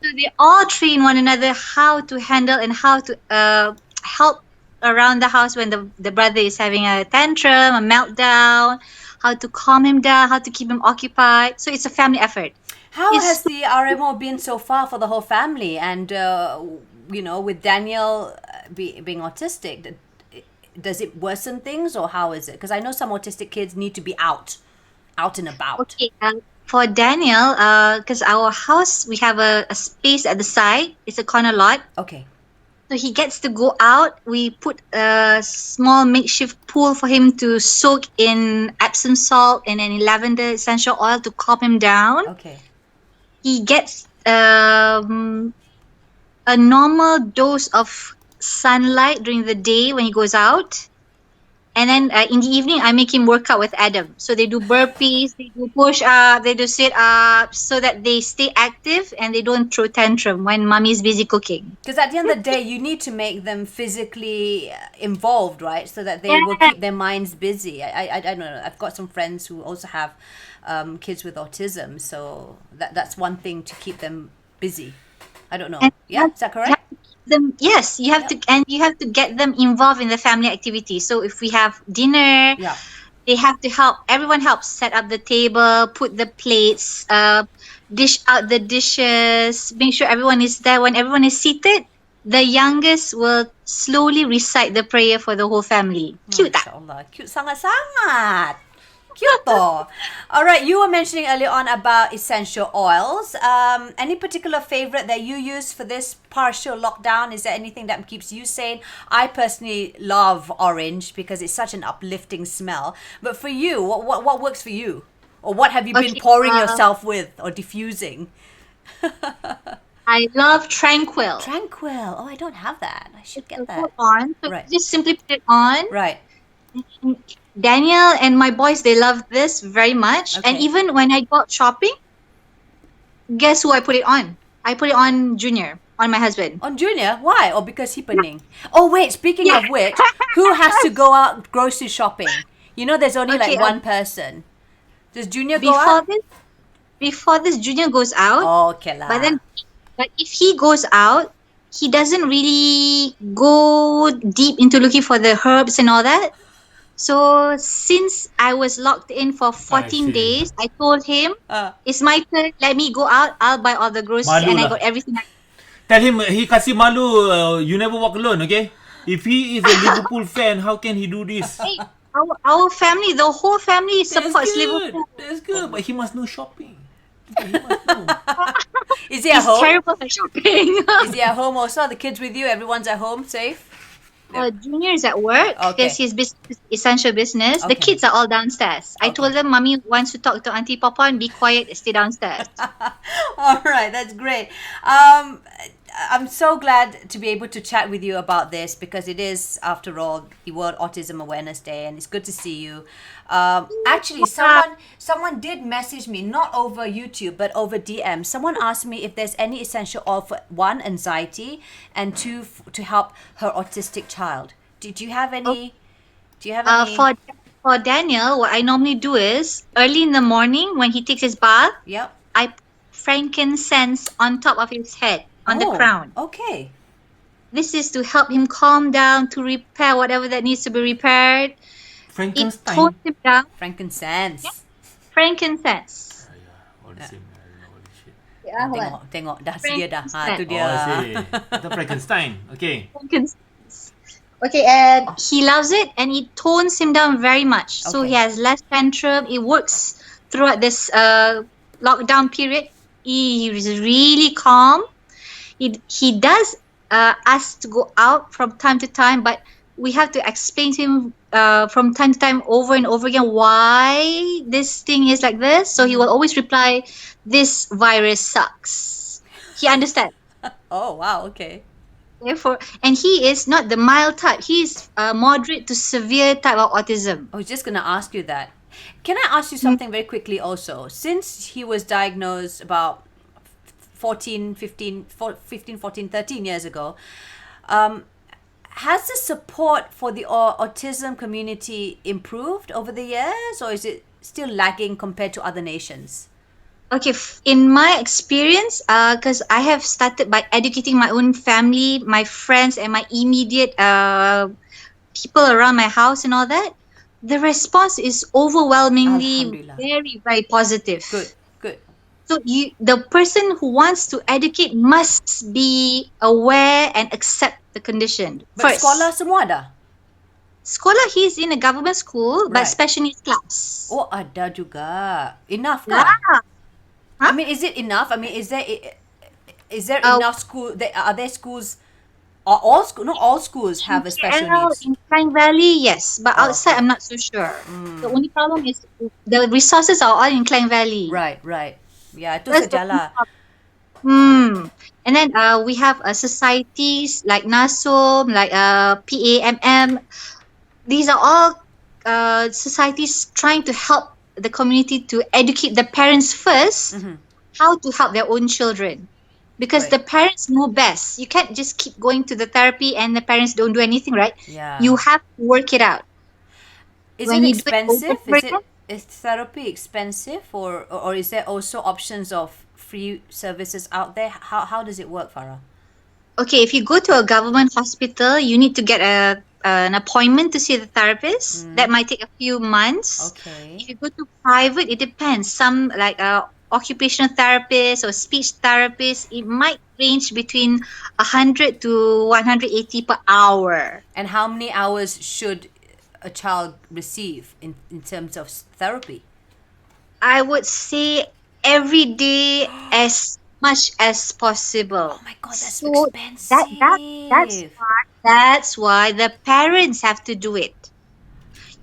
So they all train one another how to handle and how to help around the house when the brother is having a tantrum, a meltdown, how to calm him down, how to keep him occupied. So it's a family effort. How has the RMO been so far for the whole family? And, with Daniel being autistic, does it worsen things, or how is it? Because I know some autistic kids need to be out and about. Okay, for Daniel, because our house, we have a space at the side. It's a corner lot. Okay. So he gets to go out. We put a small makeshift pool for him to soak in Epsom salt and then lavender essential oil to calm him down. Okay. He gets a normal dose of sunlight during the day when he goes out. And then in the evening, I make him work out with Adam. So they do burpees, they do push-ups, they do sit-ups, so that they stay active and they don't throw tantrum when mommy's busy cooking. Because at the end of the day, you need to make them physically involved, right? So that they will keep their minds busy. I don't know. I've got some friends who also have kids with autism. So that's one thing to keep them busy. I don't know. Is that correct? Yes, you have to, and you have to get them involved in the family activity. So if we have dinner, they have to help. Everyone helps set up the table, put the plates, dish out the dishes, make sure everyone is there. When everyone is seated, the youngest will slowly recite the prayer for the whole family. Cute, Mashallah. Cute sangat-sangat. Cute though. All right, you were mentioning earlier on about essential oils. Any particular favorite that you use for this partial lockdown? Is there anything that keeps you sane? I personally love orange because it's such an uplifting smell. But for you, what works for you? Or what have you been pouring yourself with or diffusing? I love Tranquil. Tranquil. Oh, I don't have that. I should get that. Put on. So Right. just simply put it on. Right. Daniel and my boys, they love this very much. Okay. And even when I go out shopping, guess who I put it on? I put it on Junior, on my husband. On Junior? Why? Or because he pening? Oh, wait. Speaking of which, who has to go out grocery shopping? You know, there's only like one person. Does Junior go out? Before this, Junior goes out. Oh, okay lah. But if he goes out, he doesn't really go deep into looking for the herbs and all that. So since I was locked in for 14 days, I told him, it's my turn, let me go out, I'll buy all the groceries. Malu and lah. I got everything. Tell him he kasi malu. You never walk alone, okay? If he is a Liverpool fan, how can he do this? Hey, our family, the whole family supports Liverpool. That's good, but he must know shopping. He must know. Is he at He's home? terrible at shopping. Is he at home also? Are the kids with you? Everyone's at home, safe? Junior is at work Okay. because his business is essential business. The Okay. kids are all downstairs. I Okay. told them, Mommy wants to talk to Auntie Papa and be quiet, stay downstairs. All right, that's great. I'm so glad to be able to chat with you about this because it is, after all, the World Autism Awareness Day, and it's good to see you. Actually, someone did message me, not over YouTube but over DM. Someone asked me if there's any essential oil for one, anxiety, and two, to help her autistic child. Do you have any? Do you have any? For Daniel, what I normally do is early in the morning when he takes his bath, Yep. I put frankincense on top of his head, on the crown. Okay. This is to help him calm down, to repair whatever that needs to be repaired. It Frankenstein. tones him down. Frankincense. Frankincense. All the same. I don't know what this shit. Tengok dah sedia dah. Ha, tu Oh, dia. I see. Itu Frankenstein. Okay. Frankincense. Okay, and he loves it and it tones him down very much. So Okay. he has less tantrum. It works throughout this lockdown period. He is really calm. He does ask to go out from time to time, but we have to explain to him from time to time over and over again why this thing is like this. So he will always reply, "This virus sucks." He understands. Oh wow. Okay. Therefore, and he is not the mild type. He is moderate to severe type of autism. I was just going to ask you that. Can I ask you something very quickly also? Since he was diagnosed about 14, 13 years ago, has the support for the autism community improved over the years, or is it still lagging compared to other nations? Okay, in my experience, because I have started by educating my own family, my friends, and my immediate people around my house and all that, the response is overwhelmingly Alhamdulillah. very, very positive. Good. So the person who wants to educate must be aware and accept the condition. But First, sekolah semua ada? Sekolah, he's in a government school, but Right. special needs class. Oh, ada juga. Enough kah? Yeah. I mean, is it enough? I mean, is there enough school? Are there schools? Not all schools have a special needs. In Klang Valley, yes, but outside, I'm not so sure. The only problem is the resources are all in Klang Valley. Right. Yeah, itu That's the sajalah. And then we have societies like NASOM, like PAMM. These are all societies trying to help the community to educate the parents first how to help their own children. Because Right. the parents know best. You can't just keep going to the therapy and the parents don't do anything, right? Yeah. You have to work it out. Is when it you do it over expensive? and over Is therapy expensive, or is there also options of free services out there? How does it work, Farah? Okay, if you go to a government hospital, you need to get an appointment to see the therapist. That might take a few months. Okay. If you go to private, it depends. Some like occupational therapists or speech therapists, it might range between 100 to 180 per hour. And how many hours should a child receive in terms of therapy? I would say every day as much as possible. Oh my God, that's So expensive. That's why the parents have to do it.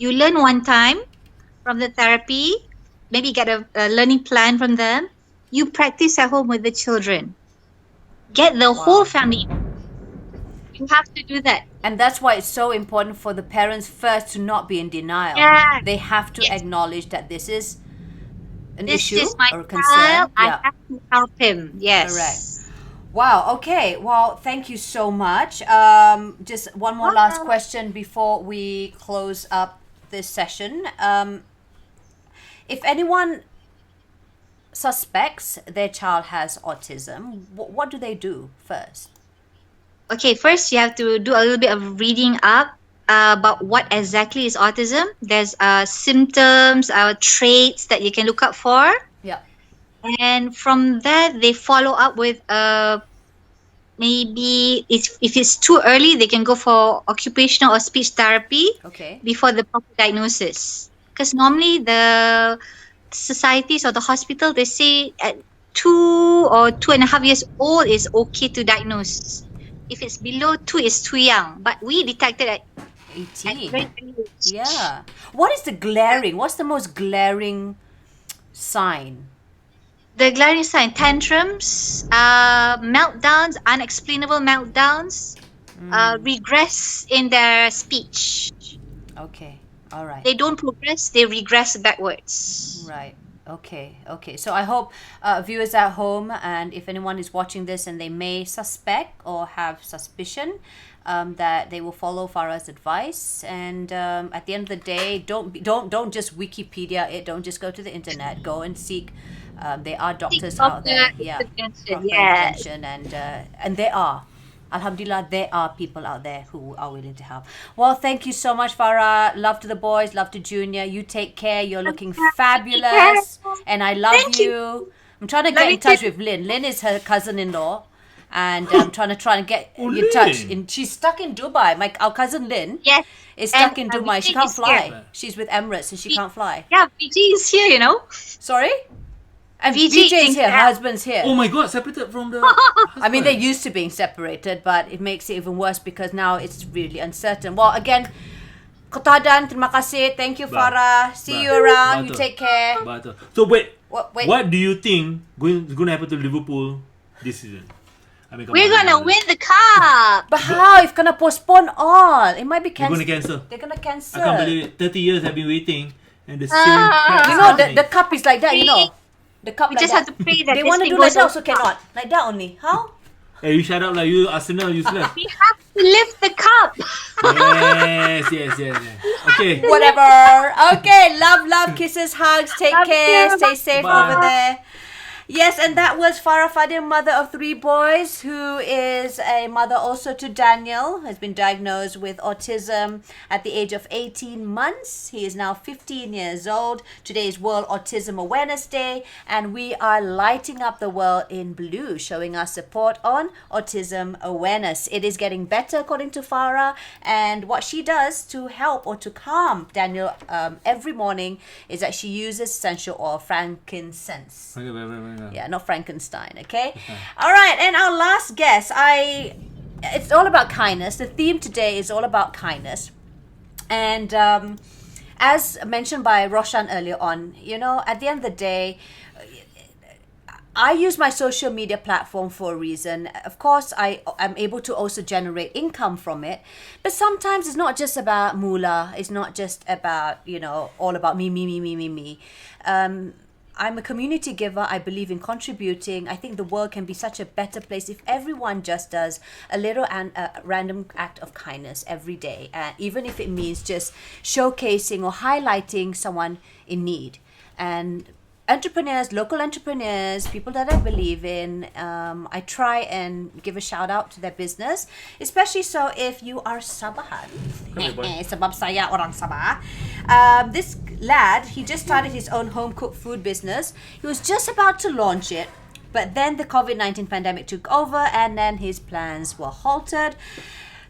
You learn one time from the therapy, maybe get a learning plan from them. You practice at home with the children. Get the whole family. You have to do that. And that's why it's so important for the parents first to not be in denial. Yeah. They have to Yes. acknowledge that this is an This issue is my or child. concern. I have to help him. Yes. Correct. Wow. Okay. Well, thank you so much. Just one more last question before we close up this session. If anyone suspects their child has autism, what do they do first? Okay, first you have to do a little bit of reading up about what exactly is autism. There's symptoms, traits that you can look up for. Yeah. And from that, they follow up with maybe if it's too early, they can go for occupational or speech therapy Okay. before the proper diagnosis. Because normally the societies or the hospital, they say at 2 or 2.5 years old is okay to diagnose. if it's below 2, it's too young. But we detected at 18. very early age. Yeah. What is the glaring? What's the most glaring sign? The glaring sign: tantrums, meltdowns, unexplainable meltdowns, regress in their speech. Okay. All right. They don't progress, they regress backwards. Right. Okay. Okay. So I hope viewers at home, and if anyone is watching this and they may suspect or have suspicion, that they will follow Farah's advice. And at the end of the day, don't just Wikipedia it. Don't just go to the internet. Go and seek. There are doctors out there. Yeah. Proper intervention, and there are. Alhamdulillah, there are people out there who are willing to help. Well, thank you so much, Farah. Love to the boys, love to Junior. You take care. You're looking fabulous. And I love you. I'm trying to get in touch with Lynn. Lynn is her cousin-in-law. And I'm trying to get in touch. She's stuck in Dubai. Our cousin Lynn is stuck in Dubai. She can't fly. She's with Emirates and she can't fly. Yeah, VG is here, you know. Sorry? And VJ is here. Her husband's here. Oh my God, separated from the I mean, they're used to being separated, but it makes it even worse because now it's really uncertain. Well, again, Kotadan, terima kasih. Thank you, Farah. See you around. You take care. So wait. Wait. What do you think going to happen to Liverpool this season? I mean, we're gonna win the cup. But how? If gonna postpone all, it might be cancelled. They're gonna cancel. I can't believe it. 30 years I've been waiting, and the same. crap You is know, happening. the cup is like that. You know, the cup. We like just that. have to pray that They this want to thing do like goes that, over. also cannot. Like that only. How? Hey, you shut up, like you Arsenal useless. We have to lift the cup. yes. Okay. Whatever. Okay. Love, kisses, hugs. Take care. Stay safe over there. Yes, and that was Farah Fadil, mother of 3 boys, who is a mother also to Daniel, has been diagnosed with autism at the age of 18 months. He is now 15 years old. Today is World Autism Awareness Day, and we are lighting up the world in blue, showing our support on autism awareness. It is getting better, according to Farah, and what she does to help or to calm Daniel every morning is that she uses essential oil, frankincense. Yeah, not Frankenstein, okay? All right, and our last guest, it's all about kindness. The theme today is all about kindness. And as mentioned by Roshan earlier on, you know, at the end of the day, I use my social media platform for a reason. Of course, I'm able to also generate income from it. But sometimes it's not just about moolah. It's not just about, you know, all about me. I'm a community giver. I believe in contributing. I think the world can be such a better place if everyone just does a little random act of kindness every day. Even if it means just showcasing or highlighting someone in need. And entrepreneurs, local entrepreneurs, people that I believe in, I try and give a shout out to their business, especially so if you are Sabahan. Sebab saya orang Sabah. This lad, he just started his own home cooked food business. He was just about to launch it, but then the COVID-19 pandemic took over and then his plans were halted.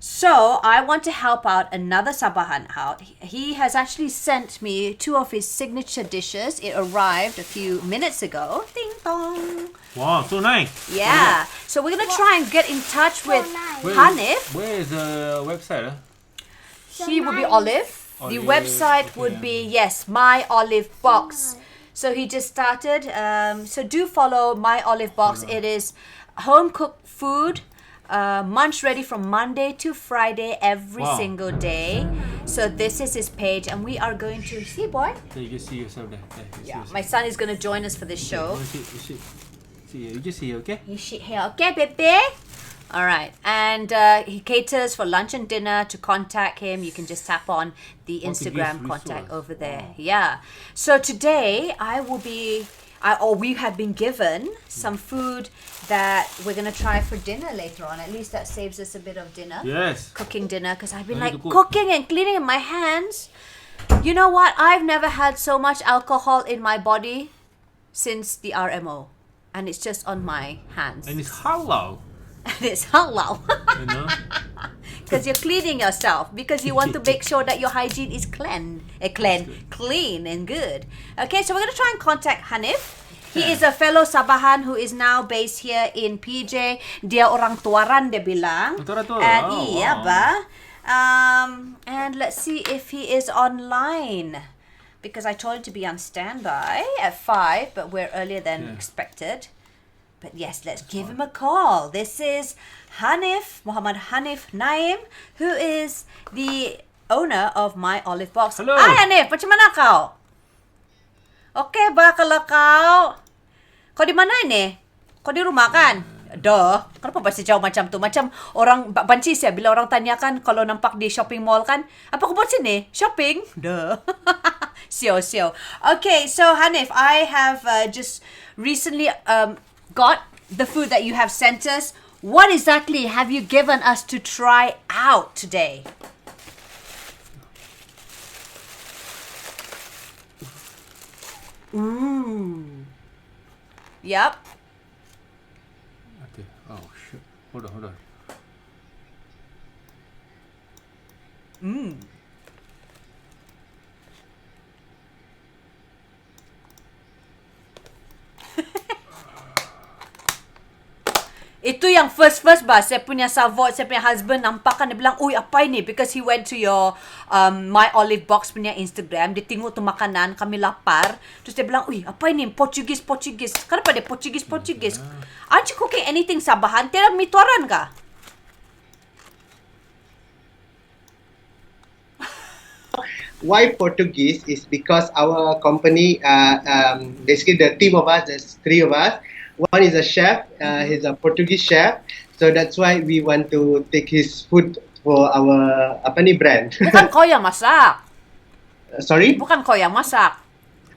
So I want to help out another Sabahan out. He has actually sent me 2 of his signature dishes. It arrived a few minutes ago. Ding dong. Wow, so nice. Yeah. So we're going to try and get in touch with Hanif. Where is the website? He will be Olive. The website would be, My Olive Box. So he just started. So do follow My Olive Box. It is home cooked food. Munch ready from Monday to Friday every single day. So this is his page, and we are going to see, boy. So you just see yourself there. My son is going to join us for this show. You just see, okay? You sit here, okay, baby? All right, and he caters for lunch and dinner. To contact him, you can just tap on the Instagram contact over there. Yeah. So today we have been given some food that we're going to try for dinner later on. At least that saves us a bit of dinner. Yes. Cooking dinner, because I've been cooking and cleaning in my hands. You know what? I've never had so much alcohol in my body since the RMO. And it's just on my hands. And it's halal. And it's halal. You know? Because you're cleaning yourself. Because you want to make sure that your hygiene is clean and good. Okay, so we're going to try and contact Hanif. He is a fellow Sabahan who is now based here in PJ. Dia orang Tuaran, dia bilang. Tuaran. And Oh, iya wow. ba? And let's see if he is online. Because I told him to be on standby at 5, but we're earlier than expected. But yes, let's give him a call. This is Muhammad Hanif Naim, who is the owner of My Olive Box. Hello. Hi Hanif, macam mana kau? Okay ba kalau kau? Kau di mana ini? Kau di rumah kan? Duh, kenapa bahasa jauh macam tu? Macam orang banci saya bila orang tanyakan kalau nampak di shopping mall kan, apa kau buat sini? Shopping? Duh. Sio. Okay, so Hanif, I have just recently got the food that you have sent us. What exactly have you given us to try out today? Yep. Okay. Oh shit. Hold on. Itu yang first ba, saya punya savot, saya punya husband nampak kan, dia bilang, "Uy, apa ini?" Because he went to your My Olive Box punya Instagram, dia tengok tu makanan, kami lapar, terus dia bilang, "Uy, apa ini? Portuguese. Kenapa dia Portuguese? Aren't you cooking anything Sabahan? Tiada mi tuaran kah?" Why Portuguese is because our company, basically the team of us, there's 3 of us. One is a chef, he's a Portuguese chef, so that's why we want to take his food for our brand. Bukan kau yang masak. Sorry? Bukan kau yang masak.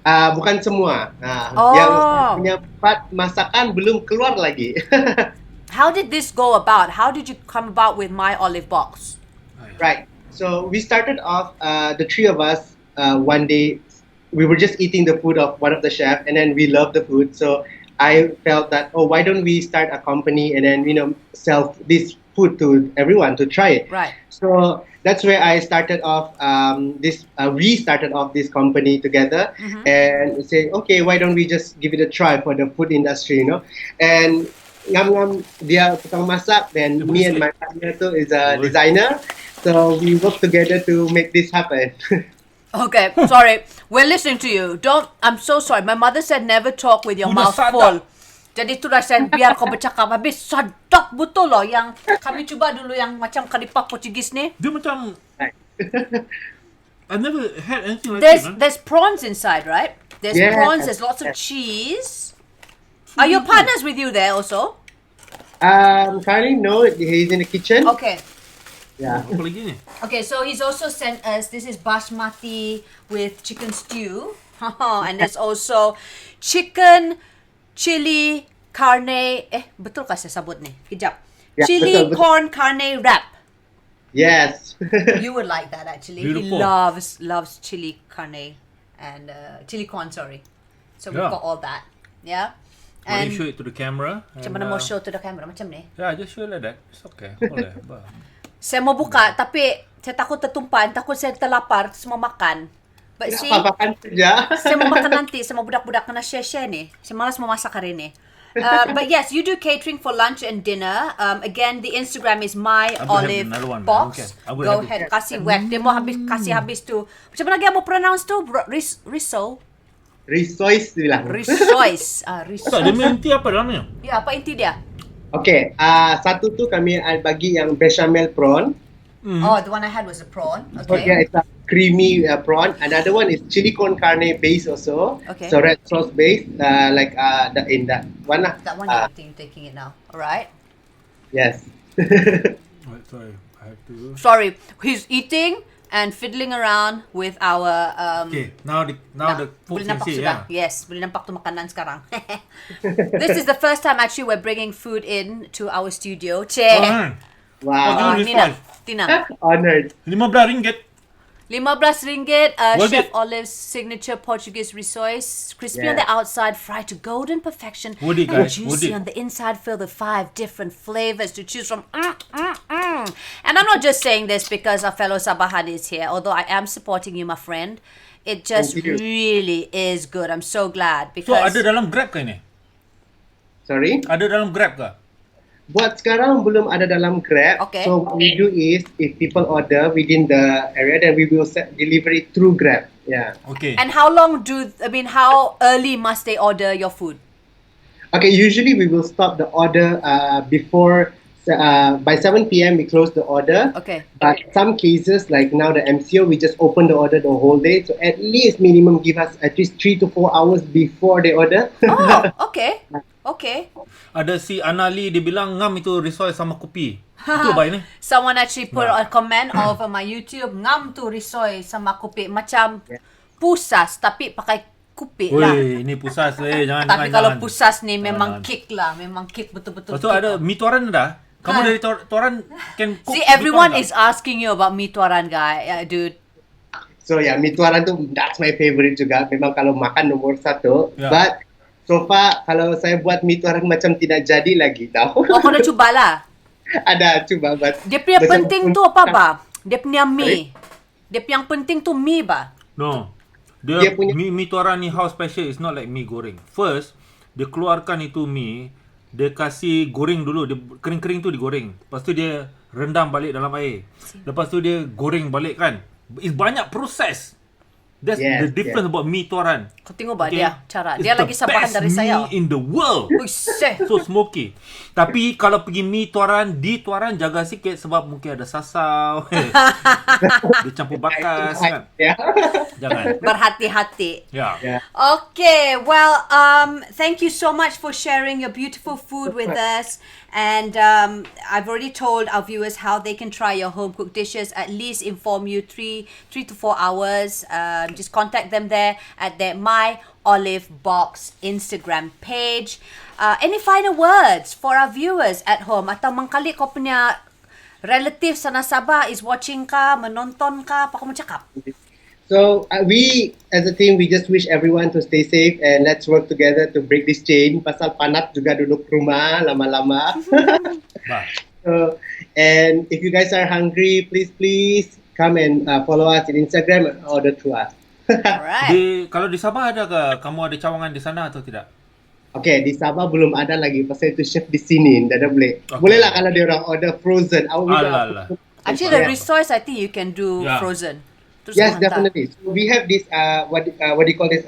Bukan semua. Oh. Yang punya part masakan belum keluar lagi. How did this go about? How did you come about with My Olive Box? Right. So we started off, the 3 of us, one day, we were just eating the food of one of the chef, and then we loved the food. So I felt that, why don't we start a company and then, sell this food to everyone to try it. Right. So that's where I started off we started off this company together and say, okay, why don't we just give it a try for the food industry, And ngam dia tukang masak, then me and my partner too is a designer. So we work together to make this happen. Okay, sorry. We're listening to you. I'm so sorry. My mother said never talk with your mouth full. Jadi itulah saya biar kau bercakap. Habis sadap betul loh yang kami cuba dulu yang macam kadipak Portugis ni. Dia macam I never had anything like that. There's prawns inside, right? There's prawns, there's lots of cheese. Are your partners with you there also? Currently no, he's in the kitchen. Okay. Yeah. Apa lagi ni? Okay, so he's also sent us, this is basmati with chicken stew. And there's also chicken, chili, carne, betul kah saya sabut ni? Kejap. Yeah, Chili, betul. corn, carne wrap. Yes. You would like that actually. Beautiful. He loves chili carne and chili corn, sorry. So we've Yeah. got all that. Yeah. Why And don't you show it to the camera? macam mana mau show to the camera macam ni? Yeah, just show like that. It's okay. Boleh. Saya mau buka tapi saya takut tertumpan, takut saya terlapar, semua makan. But see, Makan saja. saya mau makan nanti sama budak-budak kena share-share ni. Saya malas memasak hari ni. But yes, you do catering for lunch and dinner. Again, the Instagram is My I will have Olive another one. Box. Okay. I will Go have ahead, kasih whack. Dia mau kasih habis tu. Macam mana lagi mau pronounce tu? Riso? Resource bilang. Resoice. Tak, dia Resoice. punya inti apa dalamnya? Ya, apa inti dia? Okay, satu tu kami bagi yang bechamel prawn. Oh, the one I had was a prawn. So Okay. yeah, it's a creamy prawn. Another one is chili con carne base also. Okay. So red sauce base, in that one. That one you're taking it now. Alright. Yes. Wait, sorry. I have to... Sorry, he's eating and fiddling around with our Okay, now the folks boleh can nampak see, sudah. yeah. Yes, boleh nampak tu makanan sekarang. This is the first time actually we're bringing food in to our studio. Che. Wow. Tina. Honored. RM15. RM15, Worth Chef it. Olive's signature Portuguese risoles. Crispy on Yeah. the outside, fried to golden perfection. Would it, and guys? juicy Would it? on the inside, filled with 5 different flavors to choose from. And I'm not just saying this because our fellow Sabahan is here, although I am supporting you, my friend. It just Thank you. really is good. I'm so glad So because ada dalam Grab ke ni? Sorry? Ada dalam Grab ke? Buat sekarang belum ada dalam Grab. Okay. So what we do is, if people order within the area, then we will deliver it through Grab. Yeah. Okay. and how early must they order your food? Okay, usually we will stop the order before, by 7 p.m. we close the order. Okay. But some cases, like now the MCO, we just open the order the whole day. So at least minimum give us at least 3 to 4 hours before they order. Oh, okay. Okay. Ada si Anali dia bilang ngam itu risoi sama kopi. Itu baik ni. Someone actually put a comment over my YouTube, ngam tu risoi sama kopi macam pusas tapi pakai kopi lah. Weh, ini pusas jangan. Tapi jangan, kalau jangan. pusas ni memang Jangan. kick lah, memang kick betul-betul. Lepas tu ada mi tuaran dah. Kamu dari tuaran can cook. See, mi everyone tuaran is asking you about mi tuaran, guy, dude. So yeah, mi tuaran tu, that's my favorite juga. Memang kalau makan nomor 1. Yeah. But so far, kalau saya buat mi tuaran macam tidak jadi lagi tau. Oh, kau dah cubalah. Ada cuba, but Dia punya macam- penting tu apa ba? Dia punya mi. Dia yang penting tu mi ba? No. Dia Dia punya- mi tuaran ni how special is not like mi goreng. First, dia keluarkan itu mi, dia kasih goreng dulu, dia kering-kering tu digoreng. Lepas tu dia rendam balik dalam air. Lepas tu dia goreng balik kan. It's banyak proses. That's Yes, the difference about mi tuaran. Kau tengok ba Okay. dia cara. It's Dia the lagi sabahan best dari mi saya. in the world. Uish. So smoky. Tapi kalau pergi mi tuaran, di tuaran jaga sikit sebab mungkin ada sasau. Dia campur bakas kan. Yeah. Jangan. Berhati-hati. Ya. Yeah. Okay, well, thank you so much for sharing your beautiful food with us. And I've already told our viewers how they can try your home cooked dishes. At least inform you 3 to 4 hours. Just contact them there at their My Olive Box Instagram page. Any final words for our viewers at home? Atau mangkali kau punya relative sana Sabah is watching ka, menonton ka, apa kau mau cakap? So we, as a team, we just wish everyone to stay safe and let's work together to break this chain. Pasal panat juga duduk rumah lama-lama. Bah. So, and if you guys are hungry, please come and follow us in Instagram and order through us. Alright. Kalau di Sabah ada ke? Kamu ada cawangan di sana atau tidak? Okay, di Sabah belum ada lagi. Pasal itu chef di sini, dah boleh. Okay. Boleh lah kalau dia orang order frozen. Alah. Actually, the Yeah. resource, I think you can do Yeah. frozen. Terus Yes, kau hantar. definitely. So we have this what do you call this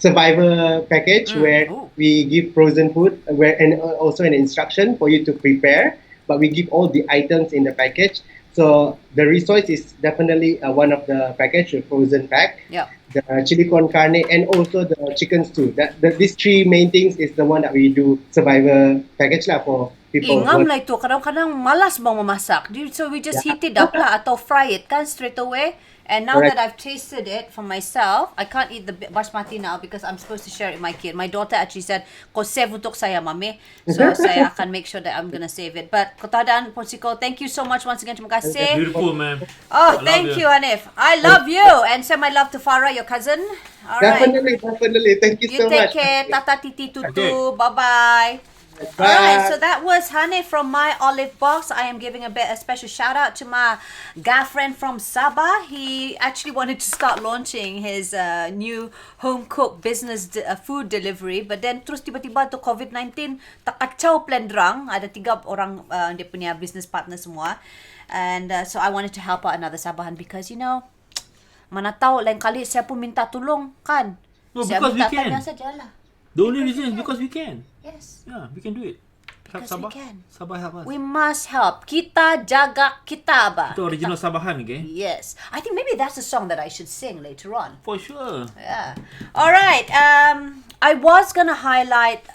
survivor package where Oh. we give frozen food and also an instruction for you to prepare, but we give all the items in the package. So the resource is definitely one of the package, the frozen pack, Yeah. the chili con carne, and also the chicken stew. These 3 main things is the one that we do survivor package lah for people. Ngam lah itu. Kadang-kadang malas bang memasak. So we just heat it up lah atau fry it kan straight away. And now Correct. that I've tasted it for myself, I can't eat the basmati now because I'm supposed to share it with my kid. My daughter actually said, kau save untuk saya, mami. So saya akan make sure that I'm gonna save it. But Kotadaan Ponsiko, thank you so much once again. Terima kasih. Beautiful man. Oh, I love thank you, Hanif. I love you. And send my love to Farah, your cousin. All right. Definitely. Thank you, You so take much. care. Tata titi tutu. Okay. Bye-bye. Bye. Alright, so that was Hanif from My Olive Box. I am giving a special shout out to my guy friend from Sabah. He actually wanted to start launching his new home cooked business food delivery, but then terus tiba-tiba tu COVID-19 tak kacau plan drang. Ada 3 orang dia punya business partner semua. And so I wanted to help out another Sabahan because mana tahu lain kali saya pun minta tolong kan. No, Saya because we minta can. tanya sajalah. The only reason is because we can. Yes. Yeah, we can do it. Help Because we Sabah. can. Sabah help us. We must help. Kita jaga kita ba. Itu original Sabahan, okay? Yes. I think maybe that's a song that I should sing later on. For sure. Yeah. All right. I was gonna highlight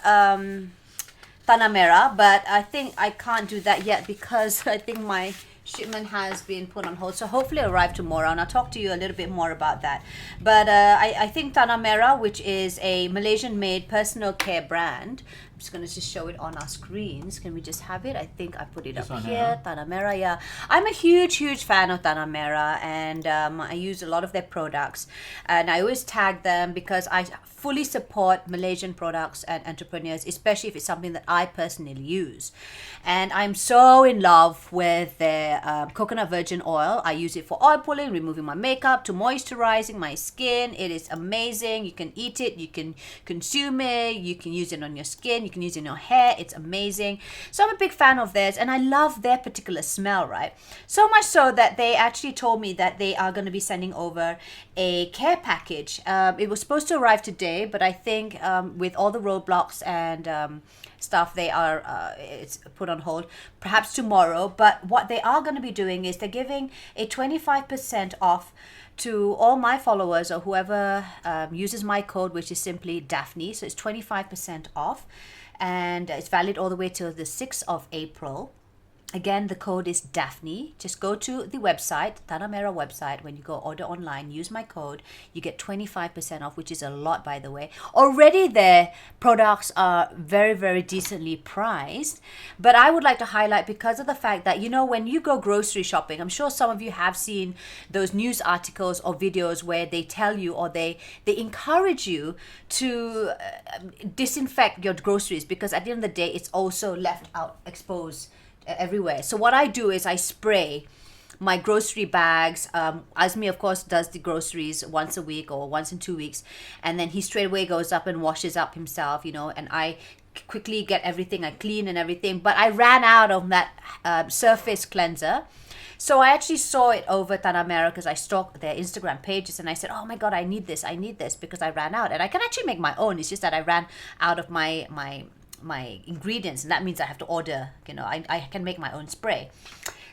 Tanah Merah, but I think I can't do that yet because I think my shipment has been put on hold. So hopefully it'll arrive tomorrow, and I'll talk to you a little bit more about that. But I think Tanah Merah, which is a Malaysian-made personal care brand, just going to just show it on our screens. Can we just have it? I think I put it This up one, here. Tanah Merah, yeah. I'm a huge fan of Tanah Merah, and I use a lot of their products. And I always tag them because I fully support Malaysian products and entrepreneurs, especially if it's something that I personally use. And I'm so in love with their coconut virgin oil. I use it for oil pulling, removing my makeup, to moisturizing my skin. It is amazing. You can eat it, you can consume it, you can use it on your skin, you can use it in your hair. It's amazing. So I'm a big fan of theirs, and I love their particular smell, right? So much so that they actually told me that they are going to be sending over a care package. It was supposed to arrive today, but I think with all the roadblocks and stuff, they are it's put on hold, perhaps tomorrow. But what they are going to be doing is they're giving a 25% off to all my followers or whoever uses my code, which is simply Daphne. So it's 25% off, and it's valid all the way till the 6th of April. Again, the code is Daphne. Just go to the website, Tanah Merah website. When you go order online, use my code. You get 25% off, which is a lot, by the way. Already their products are very, very decently priced. But I would like to highlight, because of the fact that, you know, when you go grocery shopping, I'm sure some of you have seen those news articles or videos where they tell you, or they encourage you to disinfect your groceries, because at the end of the day, it's also left out exposed everywhere. So what I do is I spray my grocery bags. Azmi, of course, does the groceries once a week or once in 2 weeks, and then he straight away goes up and washes up himself, you know, and I quickly get everything, I clean and everything. But I ran out of that surface cleanser. So I actually saw it over Tanah Merah because I stalked their Instagram pages, and I said, oh my God, I need this because I ran out. And I can actually make my own. It's just that I ran out of my ingredients, and that means I have to order, you know, I can make my own spray.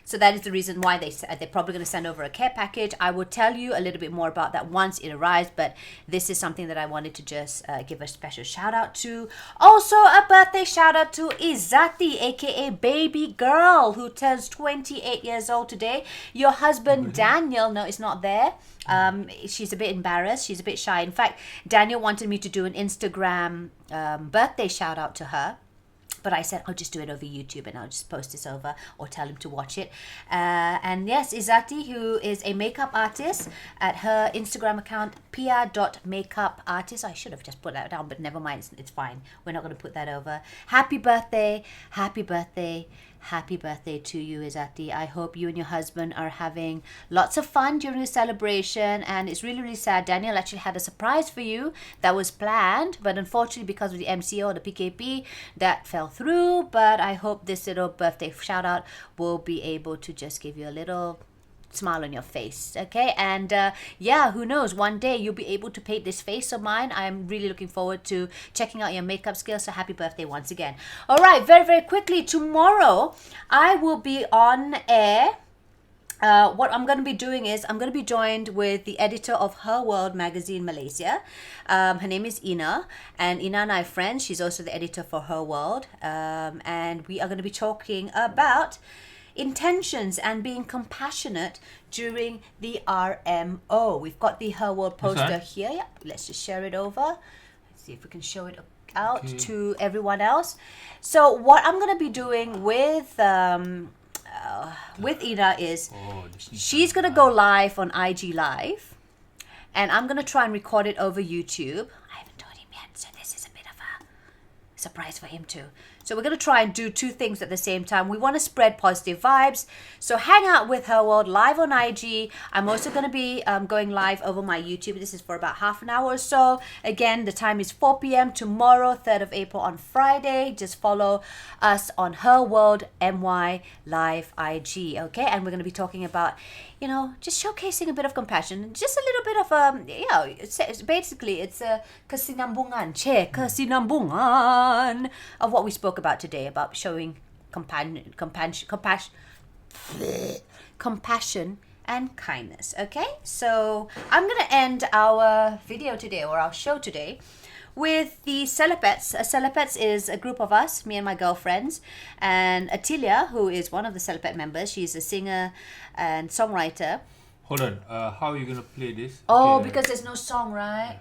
So that is the reason why they're probably going to send over a care package. I will tell you a little bit more about that once it arrives, but this is something that I wanted to just give a special shout out to. Also, a birthday shout out to Izati, aka Baby Girl, who turns 28 years old today. Your husband Daniel, no, is not there. She's a bit embarrassed. She's a bit shy. In fact, Daniel wanted me to do an Instagram birthday shout out to her. But I said, I'll just do it over YouTube and I'll just post this over or tell him to watch it. And yes, Izati, who is a makeup artist, at her Instagram account, pia.makeupartist. I should have just put that down, but never mind. It's fine. We're not going to put that over. Happy birthday. Happy birthday. Happy birthday to you, Izati. I hope you and your husband are having lots of fun during the celebration. And it's really, really sad. Daniel actually had a surprise for you that was planned, but unfortunately, because of the MCO, the PKP, that fell through. But I hope this little birthday shout out will be able to just give you a little smile on your face, okay? And yeah, who knows, one day you'll be able to paint this face of mine. I'm really looking forward to checking out your makeup skills. So happy birthday once again. All right, very, very quickly, tomorrow I will be on air. What I'm going to be doing is I'm going to be joined with the editor of Her World magazine Malaysia. Her name is Ina, and Ina and I are friends. She's also the editor for Her World, and we are going to be talking about intentions and being compassionate during the RMO. We've got the Her World poster here. Yeah, let's just share it over. Let's see if we can show it out to everyone else. So what I'm going to be doing with Ina is she's going to go live on IG Live, and I'm going to try and record it over YouTube. I haven't told him yet, so this is a bit of a surprise for him too. So we're going to try and do two things at the same time. We want to spread positive vibes. So hang out with Her World live on IG. I'm also going to be going live over my YouTube. This is for about half an hour or so. Again, the time is 4 p.m. tomorrow, 3rd of April on Friday. Just follow us on Her World MY live IG. Okay, and we're going to be talking about, you know, just showcasing a bit of compassion, just a little bit of you know, basically it's a kesinambungan of what we spoke about today, about showing compassion and kindness. Okay, so I'm gonna end our video today, or our show today, with the Celipets. Celipets is a group of us, me and my girlfriends, and Atilia, who is one of the Celipet members. She's a singer and songwriter. Hold on, how are you going to play this? Oh, okay, because there's no song, right?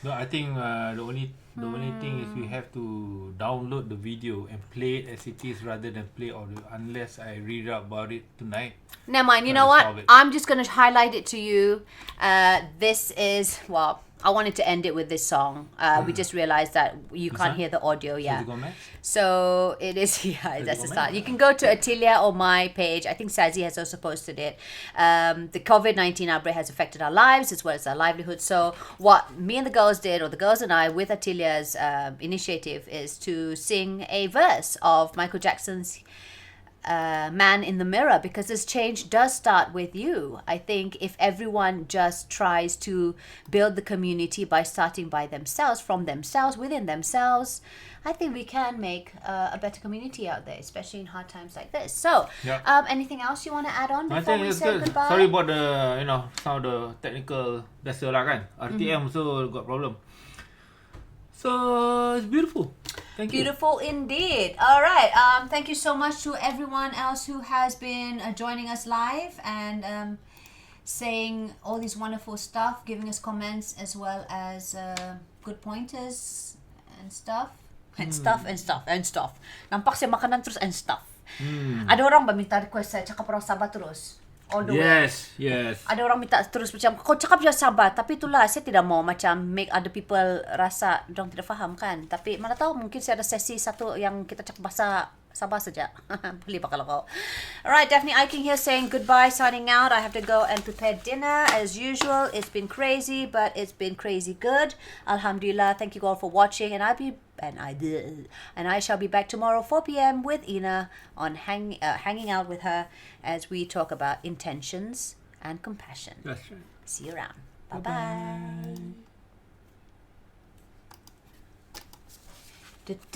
No, I think the only The only thing is we have to download the video and play it as it is rather than play audio. Unless I read up about it tonight. Never mind. You know Try to what? solve it. I'm just gonna highlight it to you. This is I wanted to end it with this song. We just realized that you can't hear the audio. Yeah. So it is. Yeah, that's the start. You can go to Atilia or my page. I think Sazi has also posted it. The COVID-19 outbreak has affected our lives as well as our livelihood. So what me and the girls did, or the girls and I, with Atilia's initiative, is to sing a verse of Michael Jackson's Man in the Mirror, because this change does start with you. I think if everyone just tries to build the community by starting by themselves, from themselves, within themselves, I think we can make a better community out there, especially in hard times like this. So, anything else you want to add on before we say goodbye? Sorry about the some of the technical biasa lah kan. RTM also got problem. So it's beautiful. Thank you. Beautiful indeed. All right. Thank you so much to everyone else who has been joining us live and saying all these wonderful stuff, giving us comments as well as good pointers and stuff. And stuff. Nampak siya makanan terus and stuff. Ada orang ba minta request saya cakap orang Sabah terus? All the way. Yes. Ada orang minta terus macam kau cakap je Sabah, tapi itulah saya tidak mau macam make other people rasa dorang tidak faham kan. Tapi mana tahu mungkin saya ada sesi satu yang kita cakap bahasa Sabah saja. Boleh pa kalau kau. Alright, Daphne Eiking here saying goodbye, signing out. I have to go and prepare dinner as usual. It's been crazy, but it's been crazy good. Alhamdulillah. Thank you all for watching, and I shall be back tomorrow 4 p.m. with Ina on hanging out with her as we talk about intentions and compassion. That's right. See you around. Bye-bye.